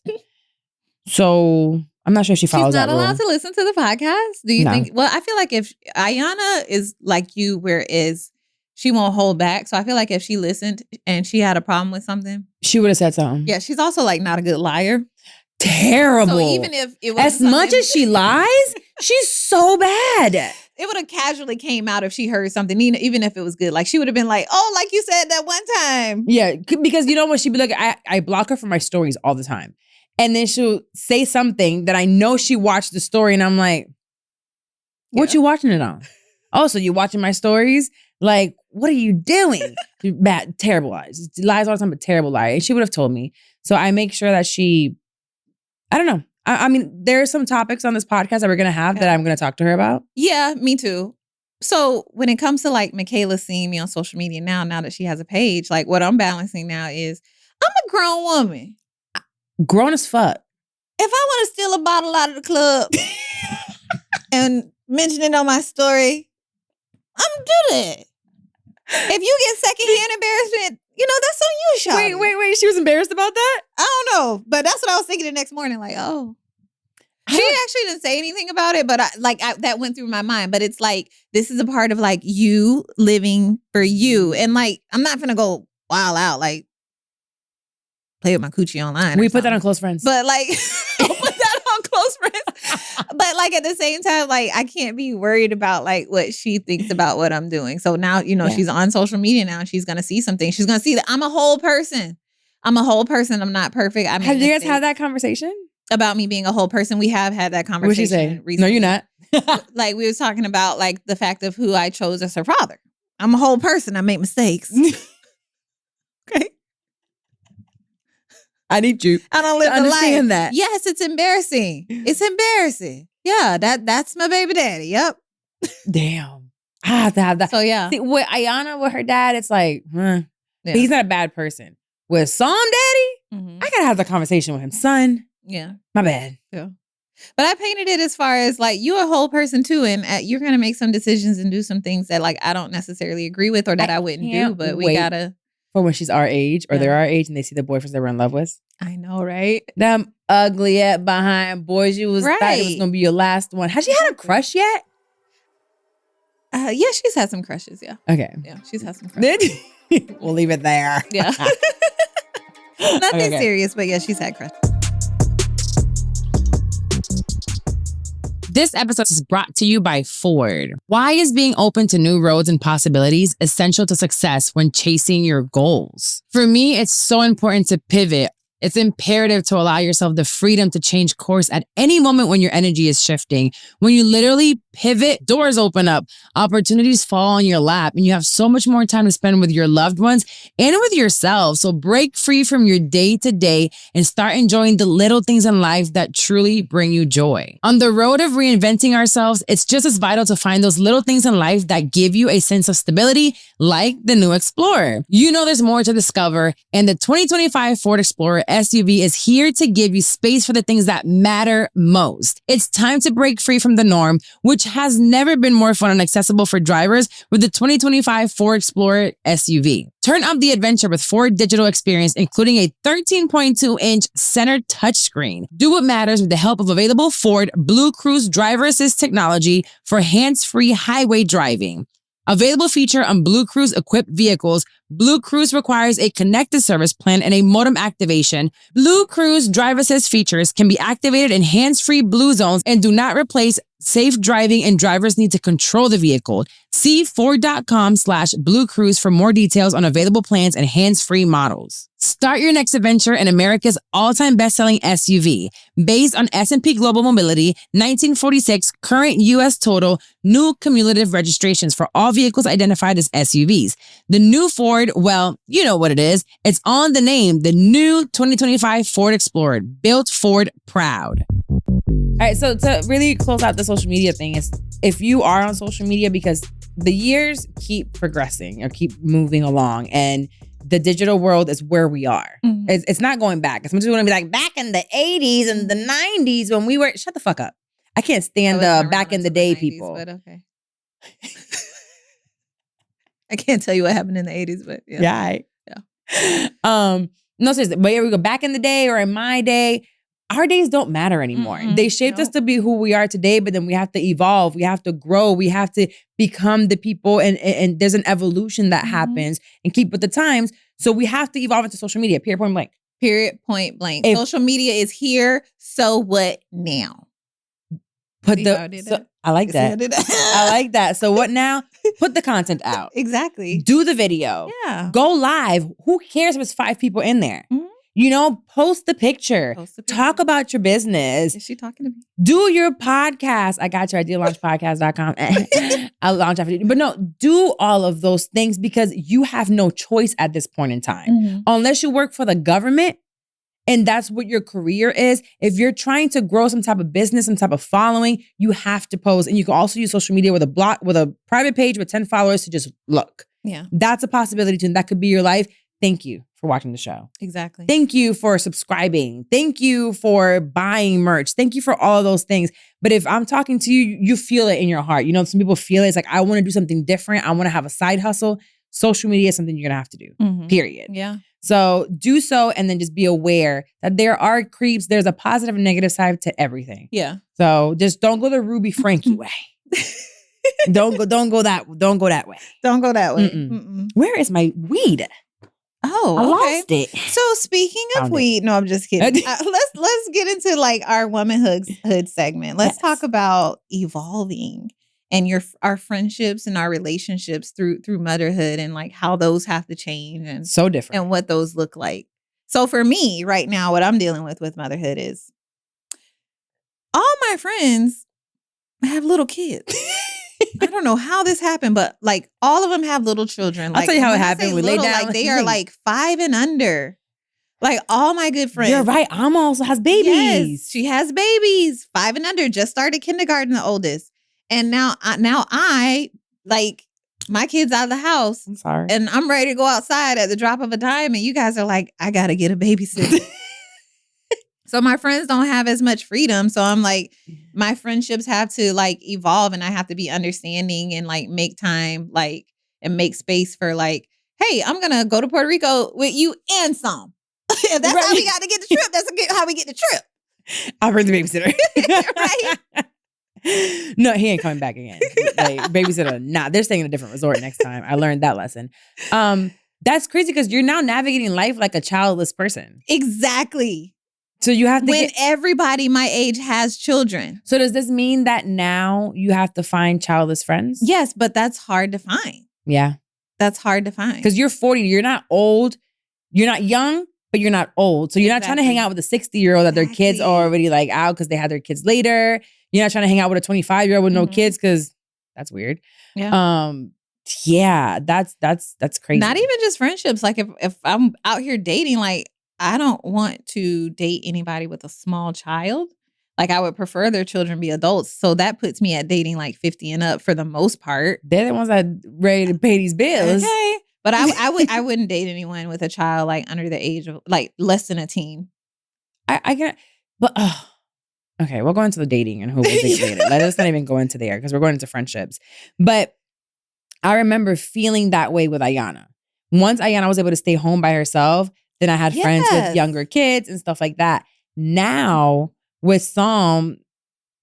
So I'm not sure if she follows that rule. She's not allowed to listen to the podcast? Do you think? Well, I feel like if Ayana is like you, whereas she won't hold back. So I feel like if she listened and she had a problem with something, she would have said something. Yeah, she's also like not a good liar. Terrible. So even if it was as much as she lies, she's so bad. It would have casually came out if she heard something, even if it was good. Like she would have been like, "Oh, like you said that one time." Yeah, because you know what? She'd be like, I block her from my stories all the time. And then she'll say something that I know she watched the story and I'm like, what you watching it on? Oh, so you watching my stories? Like, what are you doing? Bad, terrible lies. Lies all the time, but terrible lies. And she would have told me. So I make sure that I don't know. I mean, there are some topics on this podcast that we're going to have that I'm going to talk to her about. Yeah, me too. So when it comes to like Michaela seeing me on social media now that she has a page, like what I'm balancing now is I'm a grown woman. Grown as fuck. If I want to steal a bottle out of the club and mention it on my story, I'm gonna do that. If you get secondhand embarrassment, that's on you, Shawty. Wait. She was embarrassed about that? I don't know. But that's what I was thinking the next morning. Like, oh. She actually didn't say anything about it, but that went through my mind. But it's like, this is a part of like you living for you. And like, I'm not gonna go wild out, like play with my coochie online. We put that on Close Friends. But like, I'll put that on Close Friends. But like at the same time, like I can't be worried about like what she thinks about what I'm doing. So now, she's on social media now and she's going to see something. She's going to see that I'm a whole person. I'm not perfect. Have you guys had that conversation? About me being a whole person? We have had that conversation. What'd she say? Recently. No, you're not. Like we was talking about like the fact of who I chose as her father. I'm a whole person. I make mistakes. Okay. I need you. I don't live to understand life. That. Yes, it's embarrassing. It's embarrassing. Yeah, that's my baby daddy. Yep. Damn. I have to have that. So yeah. See, with Ayana, with her dad, it's like, he's not a bad person. With Psalm Daddy, I gotta have the conversation with him. Son. Yeah. My bad. Yeah. But I painted it as far as like you're a whole person too, and you're gonna make some decisions and do some things that like I don't necessarily agree with or that I wouldn't do. But we gotta. For when she's our age or they're our age and they see the boyfriends that we're in love with. I know, right? Them ugly at behind boys you was thought it was gonna be your last one. Has she had a crush yet? Yeah, she's had some crushes. Yeah. Okay. Yeah, she's had some crushes. We'll leave it there. Yeah. Nothing serious, but yeah, she's had crushes. This episode is brought to you by Ford. Why is being open to new roads and possibilities essential to success when chasing your goals? For me, it's so important to pivot. It's imperative to allow yourself the freedom to change course at any moment when your energy is shifting. When you literally pivot, doors open up, opportunities fall on your lap, and you have so much more time to spend with your loved ones and with yourself. So break free from your day to day and start enjoying the little things in life that truly bring you joy. On the road of reinventing ourselves, it's just as vital to find those little things in life that give you a sense of stability, like the new Explorer. There's more to discover, and the 2025 Ford Explorer SUV is here to give you space for the things that matter most. It's time to break free from the norm, which has never been more fun and accessible for drivers with the 2025 Ford Explorer SUV. Turn up the adventure with Ford Digital Experience, including a 13.2-inch center touchscreen. Do what matters with the help of available Ford Blue Cruise driver assist technology for hands-free highway driving. Available feature on Blue Cruise equipped vehicles, Blue Cruise requires a connected service plan and a modem activation. Blue Cruise drive assist features can be activated in hands-free Blue zones and do not replace safe driving, and drivers need to control the vehicle. See Ford.com/Blue Cruise for more details on available plans and hands-free models. Start your next adventure in America's all-time best-selling SUV. Based on S&P Global Mobility, 1946 current U.S. total, new cumulative registrations for all vehicles identified as SUVs. The new Ford, well, you know what it is. It's on the name, the new 2025 Ford Explorer, built Ford proud. All right, so to really close out the social media thing is if you are on social media, because the years keep progressing or keep moving along and the digital world is where we are. Mm-hmm. It's not going back. It's just going to be like back in the 80s and the 90s when we were, shut the fuck up. I can't stand the back in the day 90s, people. But okay. I can't tell you what happened in the 80s, but yeah. Yeah. No, seriously, but here we go. Back in the day or in my day, our days don't matter anymore. Mm-hmm. They shaped us to be who we are today, but then we have to evolve. We have to grow. We have to become the people. And there's an evolution that happens and keep with the times. So we have to evolve into social media, period, point blank. Period, point blank. Social media is here. So what now? I like that. I like that. So what now? Put the content out. Exactly. Do the video. Yeah. Go live. Who cares if it's 5 people in there? Mm-hmm. Post the picture. Talk about your business. Is she talking to me? Do your podcast. I got you. I did launchpodcast.com. I'll launch after you. But no, do all of those things because you have no choice at this point in time. Mm-hmm. Unless you work for the government and that's what your career is. If you're trying to grow some type of business, some type of following, you have to post. And you can also use social media with a private page with 10 followers to just look. Yeah. That's a possibility too. And that could be your life. Thank you for watching the show. Exactly. Thank you for subscribing. Thank you for buying merch. Thank you for all of those things. But if I'm talking to you, you feel it in your heart. Some people feel it. It's like, I want to do something different. I want to have a side hustle. Social media is something you're going to have to do, period. Yeah. So do so and then just be aware that there are creeps. There's a positive and negative side to everything. Yeah. So just don't go the Ruby Frankie way. Don't go that way. Don't go that way. Mm-mm. Where is my weed? Oh, I okay. lost it. So speaking of Found weed, no, I'm just kidding. Let's get into like our womanhood segment. Let's talk about evolving and our friendships and our relationships through motherhood and like how those have to change and So different. and what those look like. So for me right now, what I'm dealing with motherhood is all my friends have little kids. I don't know how this happened, but like all of them have little children. I'll Like, tell you how it when I happened. say We lay little, down. like they are like 5 and under. Like all my good friends. You're right. Alma also has babies. Yes, she has babies, 5 and under. Just started kindergarten, the oldest, and now I like my kids out of the house. I'm sorry. And I'm ready to go outside at the drop of a dime, and you guys are like, I gotta get a babysitter. So my friends don't have as much freedom. So I'm like, my friendships have to like evolve and I have to be understanding and like make time like and make space for like, hey, I'm going to go to Puerto Rico with you and some. If that's how we got to get the trip, that's how we get the trip. I'll bring the babysitter. Right? No, he ain't coming back again. Like, babysitter, nah. They're staying in a different resort next time. I learned that lesson. That's crazy because you're now navigating life like a childless person. Exactly. So you have to when everybody my age has children. So does this mean that now you have to find childless friends? Yes, but that's hard to find. Yeah. That's hard to find. Because you're 40. You're not old. You're not young, but you're not old. So you're not trying to hang out with a 60-year-old that their kids are already like out because they had their kids later. You're not trying to hang out with a 25-year-old with no kids because that's weird. Yeah. Yeah, that's crazy. Not even just friendships. Like if I'm out here dating, like I don't want to date anybody with a small child. Like I would prefer their children be adults. So that puts me at dating like 50 and up for the most part. They're the ones that ready to pay these bills. Okay. But I wouldn't date anyone with a child like under the age of like less than a teen. I can, but okay, we'll go into the dating and who we'll date later. Let's not even go into there because we're going into friendships. But I remember feeling that way with Ayana. Once Ayana was able to stay home by herself, then I had friends with younger kids and stuff like that. Now with Psalm,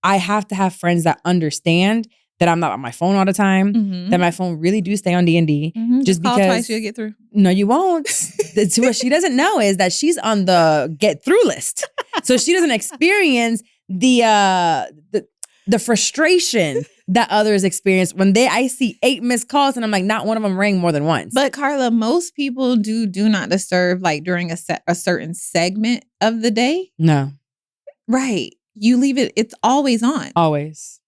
I have to have friends that understand that I'm not on my phone all the time, that my phone really do stay on D&D. Just call because twice, you'll get through. No, you won't. What she doesn't know is that she's on the get through list. So she doesn't experience the frustration that others experience when I see 8 missed calls and I'm like, not one of them rang more than once. But Carla, most people do not disturb like during a certain segment of the day. No. Right. You leave it, it's always on. Always.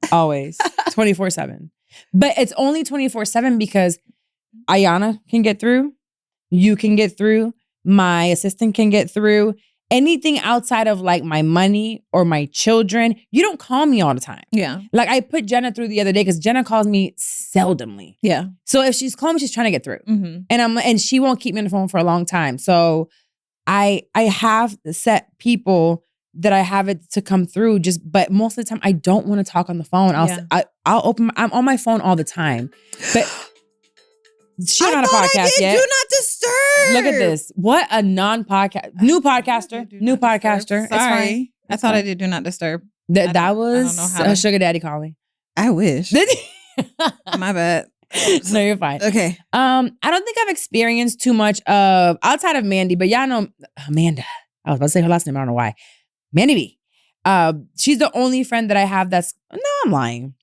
24/7. But it's only 24/7 because Ayana can get through. You can get through. My assistant can get through. Anything outside of like my money or my children, you don't call me all the time. Yeah. Like I put Jenna through the other day because Jenna calls me seldomly. Yeah. So if she's calling me, she's trying to get through. And she won't keep me on the phone for a long time. So I have set people that I have it to come through but most of the time I don't want to talk on the phone. I'm on my phone all the time. But she's not a podcast yet. Do not disturb. Look at this. What a non-podcast. New podcaster. It's fine. I thought I did do not disturb. That was a sugar daddy calling. I wish. My bad. No, you're fine. Okay. I don't think I've experienced too much of outside of Mandy, but y'all know Amanda. I was about to say her last name. I don't know why. Mandy B. She's the only friend that I have I'm lying.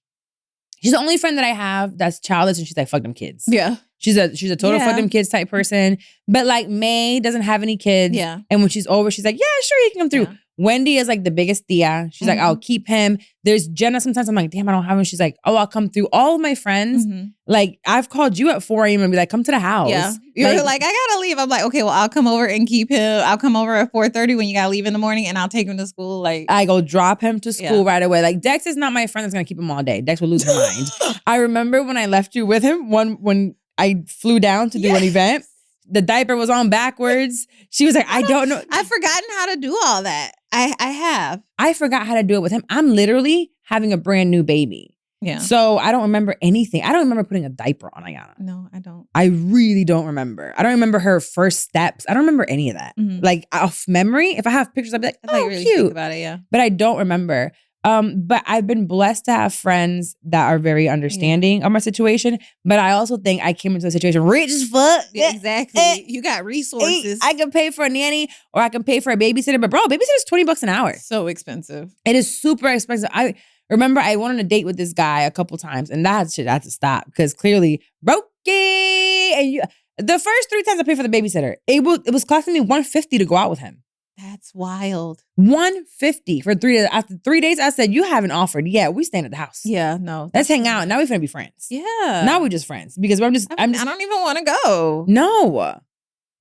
She's the only friend that I have that's childless, and she's like, fuck them kids. Yeah. She's a total fuck them kids type person. But like May doesn't have any kids. Yeah. And when she's over, she's like, yeah, sure, he can come through. Yeah. Wendy is like the biggest tia. She's like, I'll keep him. There's Jenna. Sometimes I'm like, damn, I don't have him. She's like, oh, I'll come through. All of my friends, like I've called you at 4 a.m. and be like, come to the house. Yeah. You're like, I gotta leave. I'm like, okay, well, I'll come over and keep him. I'll come over at 4:30 when you gotta leave in the morning, and I'll take him to school. Like, I go drop him to school right away. Like Dex is not my friend that's gonna keep him all day. Dex will lose her mind. I remember when I left you with him, when I flew down to do an event, the diaper was on backwards. She was like, I don't know. I've forgotten how to do all that. I have. I forgot how to do it with him. I'm literally having a brand new baby. Yeah. So I don't remember anything. I don't remember putting a diaper on Ayana. No, I don't. I really don't remember. I don't remember her first steps. I don't remember any of that. Like off memory, if I have pictures, I'd be like, oh, really cute. think about it, yeah. But I don't remember. But I've been blessed to have friends that are very understanding of my situation. But I also think I came into a situation rich as fuck. Yeah, exactly. You got resources. I can pay for a nanny or I can pay for a babysitter. But bro, babysitter is $20 an hour. So expensive. It is super expensive. I remember I went on a date with this guy a couple times, and that shit had to stop because clearly brokey. And the first 3 times I paid for the babysitter, it was costing me $150 to go out with him. That's wild. $150 for 3 days. After 3 days, I said, you haven't offered. Yeah, we staying at the house. Yeah, no. Let's hang out. Now we're finna be friends. Yeah. Now we're just friends because I don't even want to go. No.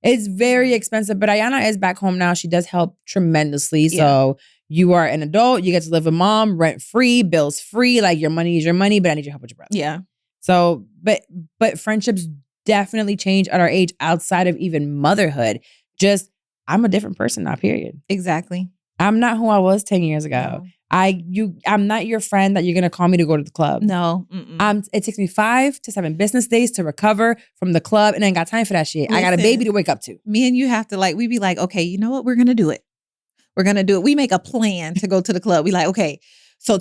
It's very expensive, but Ayana is back home now. She does help tremendously. Yeah. So you are an adult. You get to live with mom, rent free, bills free. Like your money is your money, but I need your help with your brother. Yeah. So, but friendships definitely change at our age outside of even motherhood. Just, I'm a different person now, period. Exactly. I'm not who I was 10 years ago. No. I'm not your friend that you're going to call me to go to the club. No. It takes me 5 to 7 business days to recover from the club, and I ain't got time for that shit. I got a baby to wake up to. Me and you have to we be like, okay, you know what? We're going to do it. We're going to do it. We make a plan to go to the club. We like, okay, so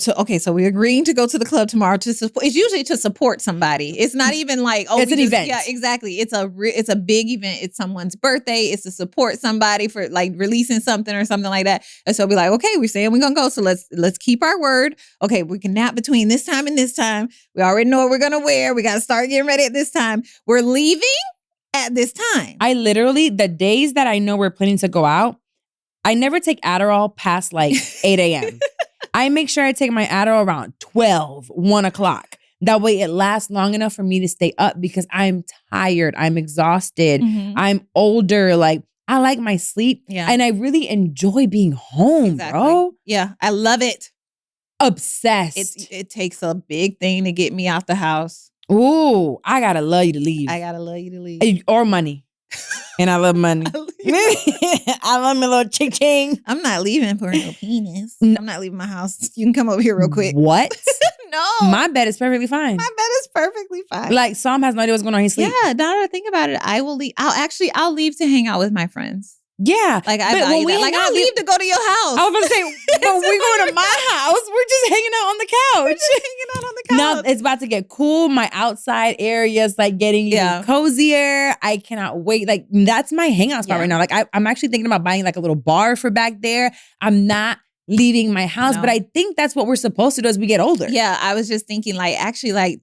we're agreeing to go to the club tomorrow to support. It's usually to support somebody. It's not even like, oh, it's an event. Yeah, exactly. It's a big event. It's someone's birthday. It's to support somebody for like releasing something or something like that. And so we're like, okay, we're saying we're gonna go. So let's keep our word. Okay, we can nap between this time and this time. We already know what we're gonna wear. We gotta start getting ready at this time. We're leaving at this time. I literally, the days that I know we're planning to go out, I never take Adderall past like 8 a.m. I make sure I take my Adderall around 12, 1 o'clock. That way it lasts long enough for me to stay up because I'm tired. I'm exhausted. I'm older. Like, I like my sleep. Yeah. And I really enjoy being home, bro. Yeah, I love it. Obsessed. It takes a big thing to get me out the house. Ooh, I gotta love you to leave. I gotta love you to leave. Or money. And I love money. I love my little ching-ching. I'm not leaving for no penis. I'm not leaving my house. You can come over here real quick. What? No. My bed is perfectly fine. My bed is perfectly fine. Like, Psalm has no idea what's going on in his sleep. Yeah, now that I think about it, I will leave. I'll leave to hang out with my friends. Yeah. Like, I value that. Like, I'll leave to go to your house. I was about to say, when we go to my house, we're just hanging out on the couch. We're just hanging out on the couch. Now it's about to get cool. My outside area is like getting even cozier. I cannot wait. Like, that's my hangout spot right now. Like, I'm actually thinking about buying like a little bar for back there. I'm not leaving my house, but I think that's what we're supposed to do as we get older. Yeah, I was just thinking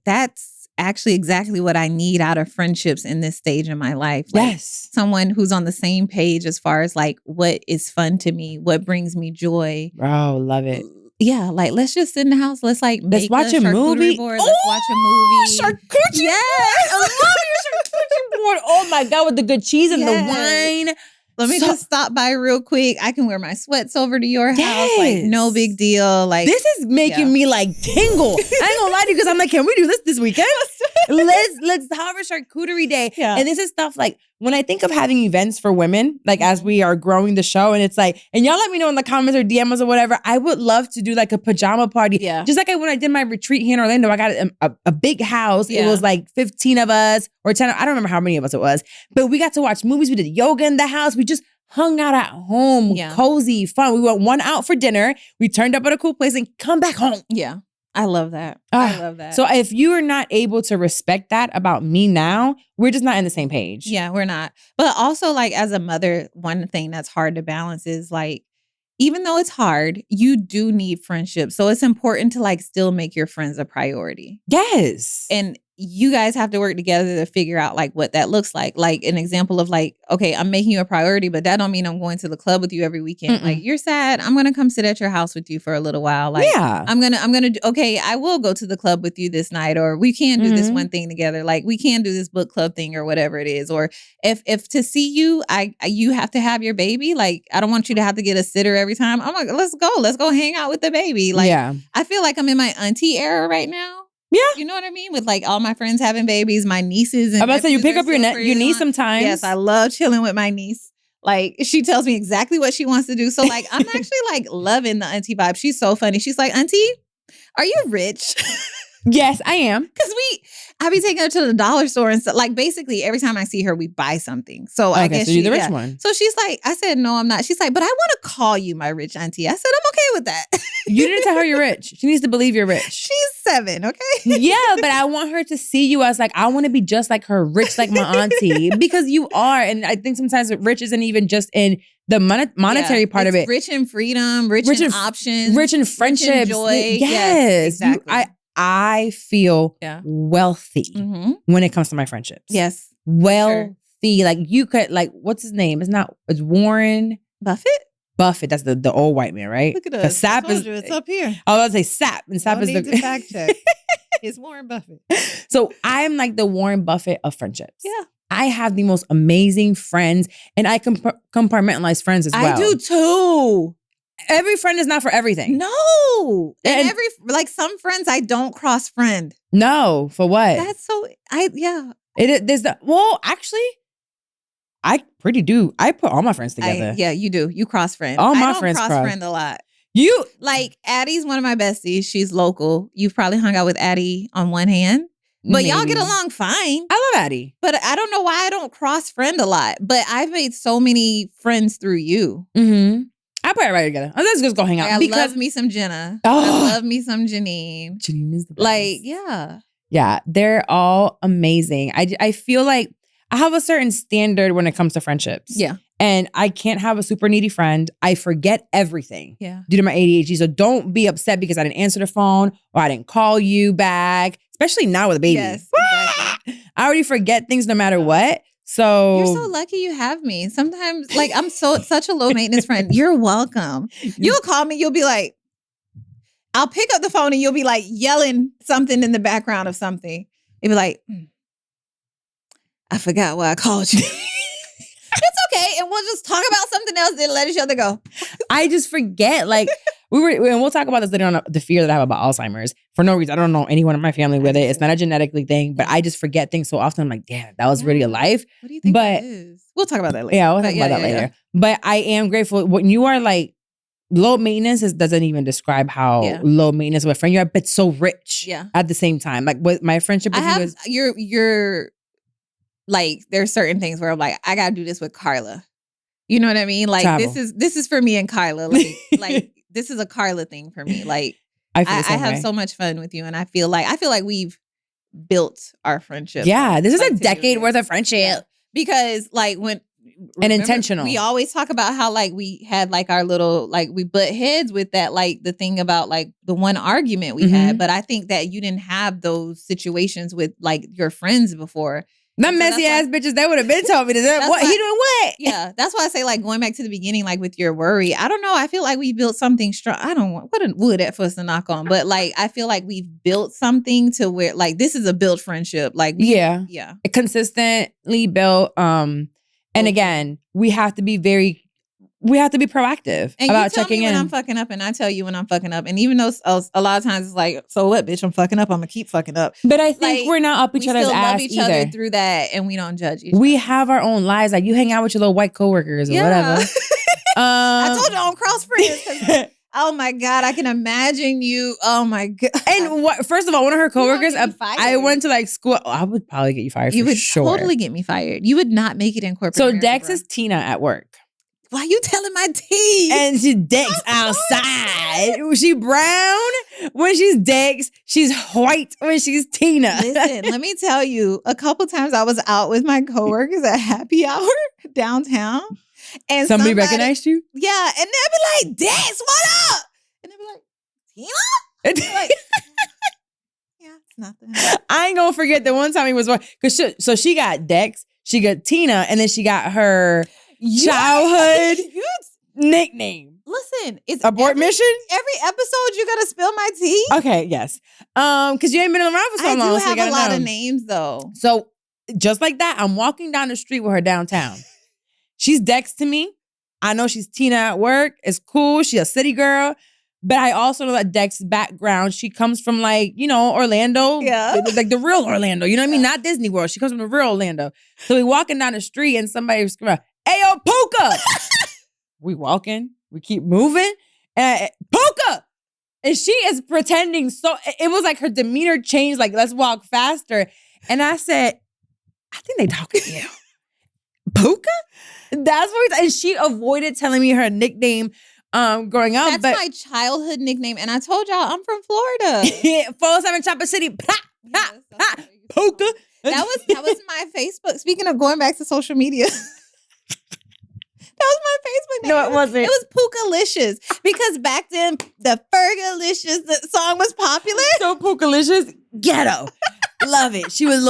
that's actually exactly what I need out of friendships in this stage in my life. Like, yes. Someone who's on the same page as far as like what is fun to me, what brings me joy. Bro, love it. Yeah, like let's just sit in the house. Let's watch a movie. Board. Let's watch a movie. Charcuterie. Yes. I love your charcuterie board. Oh my God, with the good cheese and the wine. Let me just stop by real quick. I can wear my sweats over to your house. Like, no big deal. Like, this is making me like tingle. I ain't gonna lie to you because I'm like, can we do this weekend? Let's have a charcuterie day. Yeah. And this is stuff like when I think of having events for women, like as we are growing the show, and it's like, and y'all let me know in the comments or DM us or whatever. I would love to do like a pajama party. Yeah. Just like when I did my retreat here in Orlando, I got a big house. Yeah. It was like 15 of us or 10. I don't remember how many of us it was, but we got to watch movies. We did yoga in the house. We just hung out at home, cozy, fun. We went one out for dinner. We turned up at a cool place and come back home. Yeah. I love that. I love that. So if you are not able to respect that about me now, we're just not on the same page. Yeah, we're not. But also like as a mother, one thing that's hard to balance is like even though it's hard, you do need friendship. So it's important to like still make your friends a priority. Yes. And you guys have to work together to figure out like what that looks like. Like an example of like, okay, I'm making you a priority, but that don't mean I'm going to the club with you every weekend. Like you're sad. I'm going to come sit at your house with you for a little while. Like I'm going to, okay, I will go to the club with you this night, or we can do this one thing together. Like we can do this book club thing or whatever it is. Or if to see you, you have to have your baby. Like, I don't want you to have to get a sitter every time. I'm like, let's go hang out with the baby. Like, I feel like I'm in my auntie era right now. Yeah. You know what I mean? With like all my friends having babies, my nieces. And I'm about to say, you pick up your niece sometimes. Yes, I love chilling with my niece. Like, she tells me exactly what she wants to do. So like, I'm actually like loving the auntie vibe. She's so funny. She's like, auntie, are you rich? Yes, I am. Because I be taking her to the dollar store and stuff. Like, basically, every time I see her, we buy something. So I guess so you're the rich one. So she's like, I said, no, I'm not. She's like, but I want to call you my rich auntie. I said, I'm okay with that. You didn't tell her you're rich. She needs to believe you're rich. She's 7, okay? Yeah, but I want her to see you as like, I want to be just like her, rich like my auntie. Because you are. And I think sometimes rich isn't even just in the monetary part of it. Rich in freedom, rich in options. Rich in friendships. Rich in joy. Yes. Exactly. I feel wealthy when it comes to my friendships. Yes. Wealthy. Sure. Like you could, like, what's his name? It's Warren Buffett? Buffett. That's the old white man, right? Look at us. Sap is it's up here. I was about to say Sap. And Sap Don't is need to fact check. It's Warren Buffett. So I'm like the Warren Buffett of friendships. Yeah. I have the most amazing friends, and I compartmentalize friends as well. I do too. Every friend is not for everything. No. And like some friends I don't cross friend. No. For what? That's so, actually, I pretty do. I put all my friends together. Yeah, you do. You cross friend. All my friends cross friend a lot. You like Addie's one of my besties. She's local. You've probably hung out with Addie on one hand. But y'all get along fine. I love Addie. But I don't know why I don't cross friend a lot. But I've made so many friends through you. Mm-hmm. I put everybody together. Let's just go hang out. I love me some Jenna. I love me some Janine. Janine is the best. Like, yeah. Yeah, they're all amazing. I feel like I have a certain standard when it comes to friendships. Yeah. And I can't have a super needy friend. I forget everything due to my ADHD. So don't be upset because I didn't answer the phone or I didn't call you back, especially now with a baby. Yes, exactly. I already forget things no matter what. So you're so lucky you have me. Sometimes, like, I'm such a low maintenance friend. You're welcome. You'll call me. You'll be like, I'll pick up the phone and you'll be like yelling something in the background of something. You'll be like, I forgot why I called you. It's okay. And we'll just talk about something else and let each other go. I just forget. Like, and we'll talk about this later on, the fear that I have about Alzheimer's. For no reason. I don't know anyone in my family with it. It's not a genetically thing, but I just forget things so often. I'm like, damn, that was really a life. What do you think that is? We'll talk about that later. Yeah, we'll talk about that later. But I am grateful. When you are like, low maintenance doesn't even describe how low maintenance of a friend you are, but so rich at the same time. Like with my friendship with you is... You're like, there's certain things where I'm like, I gotta do this with Carla. You know what I mean? Like Travel. this is for me and Carla. Like this is a Carla thing for me. Like I have so much fun with you, and I feel like we've built our friendship. Yeah, this is a decade worth of friendship. Because like and intentional. We always talk about how like we had like our little, like we butt heads with that, like the thing about like the one argument we had. But I think that you didn't have those situations with like your friends before. Them messy ass bitches, they would have been told me that. What? He doing what? Yeah, that's why I say like going back to the beginning, like with your worry. I don't know. I feel like we built something strong. I don't want what a wood at first to knock on, but like I feel like we've built something to where like this is a built friendship. Like consistently built. And again, we have to be proactive and about you tell checking me in. When I'm fucking up, and I tell you when I'm fucking up. And even though a lot of times it's like, so what, bitch? I'm fucking up. I'm gonna keep fucking up. But I think like, we're not up each other's ass love each other through that, and we don't judge each other. We have our own lives. Like you hang out with your little white coworkers or whatever. I told you I don't cross friends. Oh my God, I can imagine you. Oh my God. And first of all, one of her coworkers, I went to like school. I would probably get you fired. You would totally get me fired. You would not make it in corporate. So Dex is Tina at work. Why you telling my tea? And she Dex outside. She brown when she's Dex. She's white when she's Tina. Listen, let me tell you, a couple times I was out with my coworkers at happy hour downtown. And Somebody recognized you? Yeah. And they'll be like, Dex, what up? And they'll be like, Tina? Like, yeah, it's nothing. I ain't gonna forget the one time he was so she got Dex, she got Tina, and then she got her childhood nickname. Listen, it's Abort mission? Every episode you gotta spill my tea. Okay, yes. Because you ain't been around for so long. I do so have a lot know. of names though. So just like that, I'm walking down the street with her downtown. She's Dex to me. I know she's Tina at work. It's cool. She's a city girl. But I also know that Dex's background, she comes from like, Orlando. Yeah. Like the real Orlando. You know what I mean? Not Disney World. She comes from the real Orlando. So we walking down the street and somebody was screaming, "Hey, yo, Puka!" We walking. We keep moving. And Puka! And she is pretending it was like her demeanor changed, like, let's walk faster. And I said, I think they talking to you. Puka? That's what and she avoided telling me her nickname growing up. That's my childhood nickname. And I told y'all I'm from Florida. 407 Chopper City. Puka. That was my Facebook. Speaking of going back to social media. That was my Facebook name. No, it wasn't. It was Pukalicious. Because back then, the Fergalicious song was popular. So Pukalicious, ghetto. Love it. She was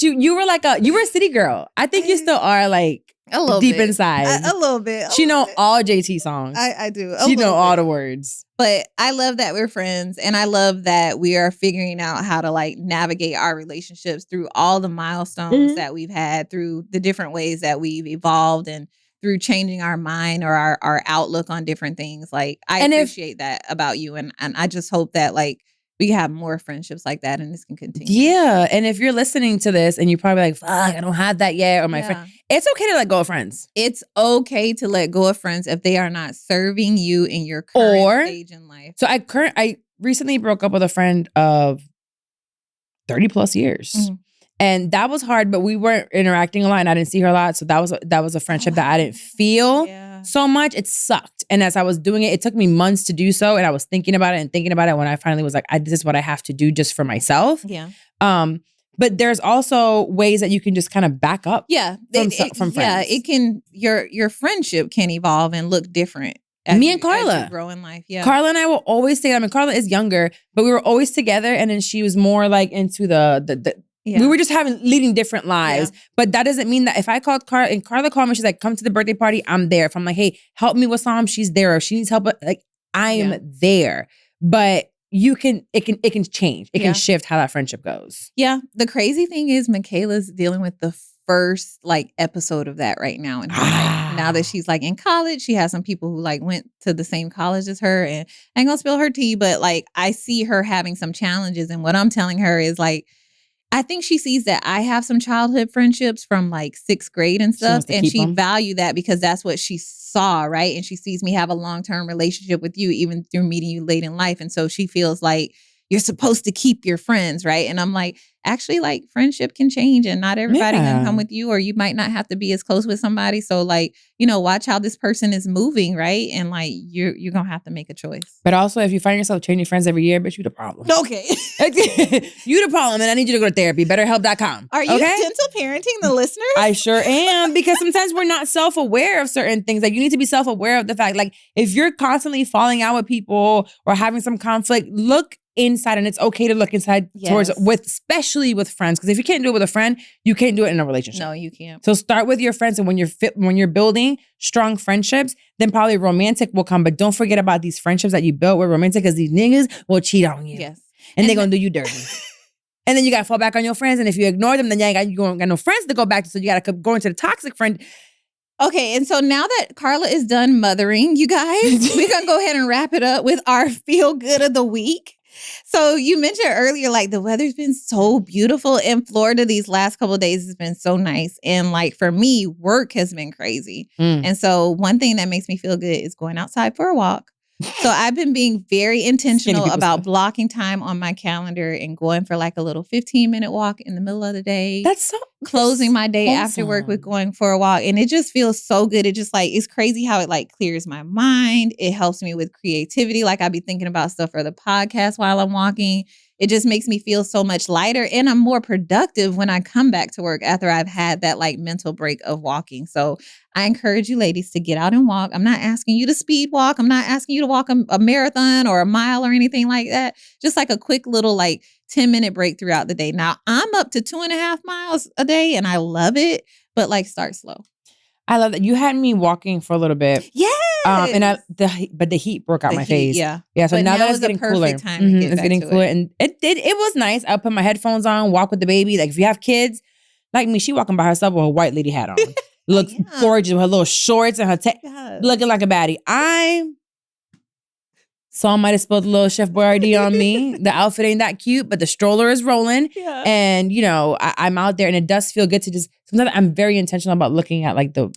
you were a city girl. I think you still are like a little deep bit. inside. A little bit. She know all JT songs. I do. She know all the words. But I love that we're friends. And I love that we are figuring out how to like navigate our relationships through all the milestones that we've had, through the different ways that we've evolved and through changing our mind or our outlook on different things. Like I appreciate that about you. And I just hope that like we have more friendships like that and this can continue. Yeah. And if you're listening to this and you're probably like, fuck, I don't have that yet. Or my friend, it's okay to let go of friends. It's okay to let go of friends if they are not serving you in your current stage in life. So I recently broke up with a friend of 30 plus years. Mm-hmm. And that was hard, but we weren't interacting a lot and I didn't see her a lot. So that was a friendship that I didn't feel so much. It sucked. And as I was doing it, it took me months to do so. And I was thinking about it when I finally was like, this is what I have to do just for myself. Yeah. But there's also ways that you can just kind of back up. Yeah. From friends. Yeah. It can, your friendship can evolve and look different. Me and Carla. As you grow in life. Yeah. Carla and I will always stay. I mean, Carla is younger, but we were always together. And then she was more like into we were just leading different lives. Yeah. But that doesn't mean that if I called Carla and Carla called me, she's like, come to the birthday party, I'm there. If I'm like, hey, help me with something, she's there. Or if she needs help, like I am there. But it can change. It can shift how that friendship goes. Yeah. The crazy thing is Michaela's dealing with the first like episode of that right now. And now that she's like in college, she has some people who like went to the same college as her, and I ain't gonna spill her tea, but like I see her having some challenges. And what I'm telling her is like, I think she sees that I have some childhood friendships from like 6th grade and stuff. And she valued that because that's what she saw, right? And she sees me have a long-term relationship with you, even through meeting you late in life. And so she feels like you're supposed to keep your friends, right? And I'm like, actually, like friendship can change and not everybody can come with you, or you might not have to be as close with somebody. So like, watch how this person is moving, right? And like, you're going to have to make a choice. But also if you find yourself changing friends every year, bitch, you the problem. Okay. You the problem, and I need you to go to therapy, BetterHelp.com. Are you gentle parenting the listeners? I sure am, because sometimes we're not self-aware of certain things. Like you need to be self-aware of the fact, like if you're constantly falling out with people or having some conflict, look inside, and it's okay to look inside especially with friends. Because if you can't do it with a friend, you can't do it in a relationship. No, you can't. So start with your friends, and when you're building strong friendships, then probably romantic will come. But don't forget about these friendships that you built with romantic, because these niggas will cheat on you. Yes. And they're gonna do you dirty. And then you gotta fall back on your friends. And if you ignore them, then you don't got no friends to go back to. So you gotta go into the toxic friend. Okay, and so now that Carla is done mothering, you guys, we're gonna go ahead and wrap it up with our feel good of the week. So you mentioned earlier, like the weather's been so beautiful in Florida these last couple of days. Has been so nice. And like for me, work has been crazy. And so one thing that makes me feel good is going outside for a walk. So I've been being very intentional about blocking time on my calendar and going for like a little 15-minute walk in the middle of the day. That's so closing my day after work with going for a walk. And it just feels so good. It just like, it's crazy how it like clears my mind. It helps me with creativity. Like I'll be thinking about stuff for the podcast while I'm walking. it just makes me feel so much lighter, and I'm more productive when I come back to work after I've had that like mental break of walking. So I encourage you ladies to get out and walk. I'm not asking you to speed walk. I'm not asking you to walk a marathon or a mile or anything like that. Just like a quick little like 10-minute break throughout the day. Now I'm up to 2.5 miles a day and I love it, but like start slow. I love that. You had me walking for a little bit. Yes. But the heat broke out my face. Yeah. Yeah. So But now that it's is the getting cooler. perfect time to get It's back getting to cooler. it. And it was nice. I'll put my headphones on, walk with the baby. Like if you have kids, like me, she walking by herself with her white lady hat on. Looks gorgeous with her little shorts and her looking like a baddie. So I might have spilled a little Chef Boyardee on me. The outfit ain't that cute, but the stroller is rolling. Yeah. And, you know, I'm out there and it does feel good to just, sometimes I'm very intentional about looking at like the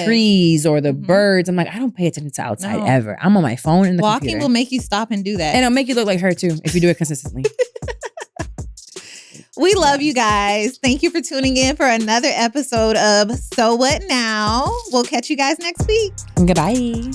trees or the birds. I'm like, I don't pay attention to outside ever. I'm on my phone and the Walking computer. will make you stop and do that. And it'll make you look like her too, if you do it consistently. We love you guys. Thank you for tuning in for another episode of So What Now? We'll catch you guys next week. Goodbye.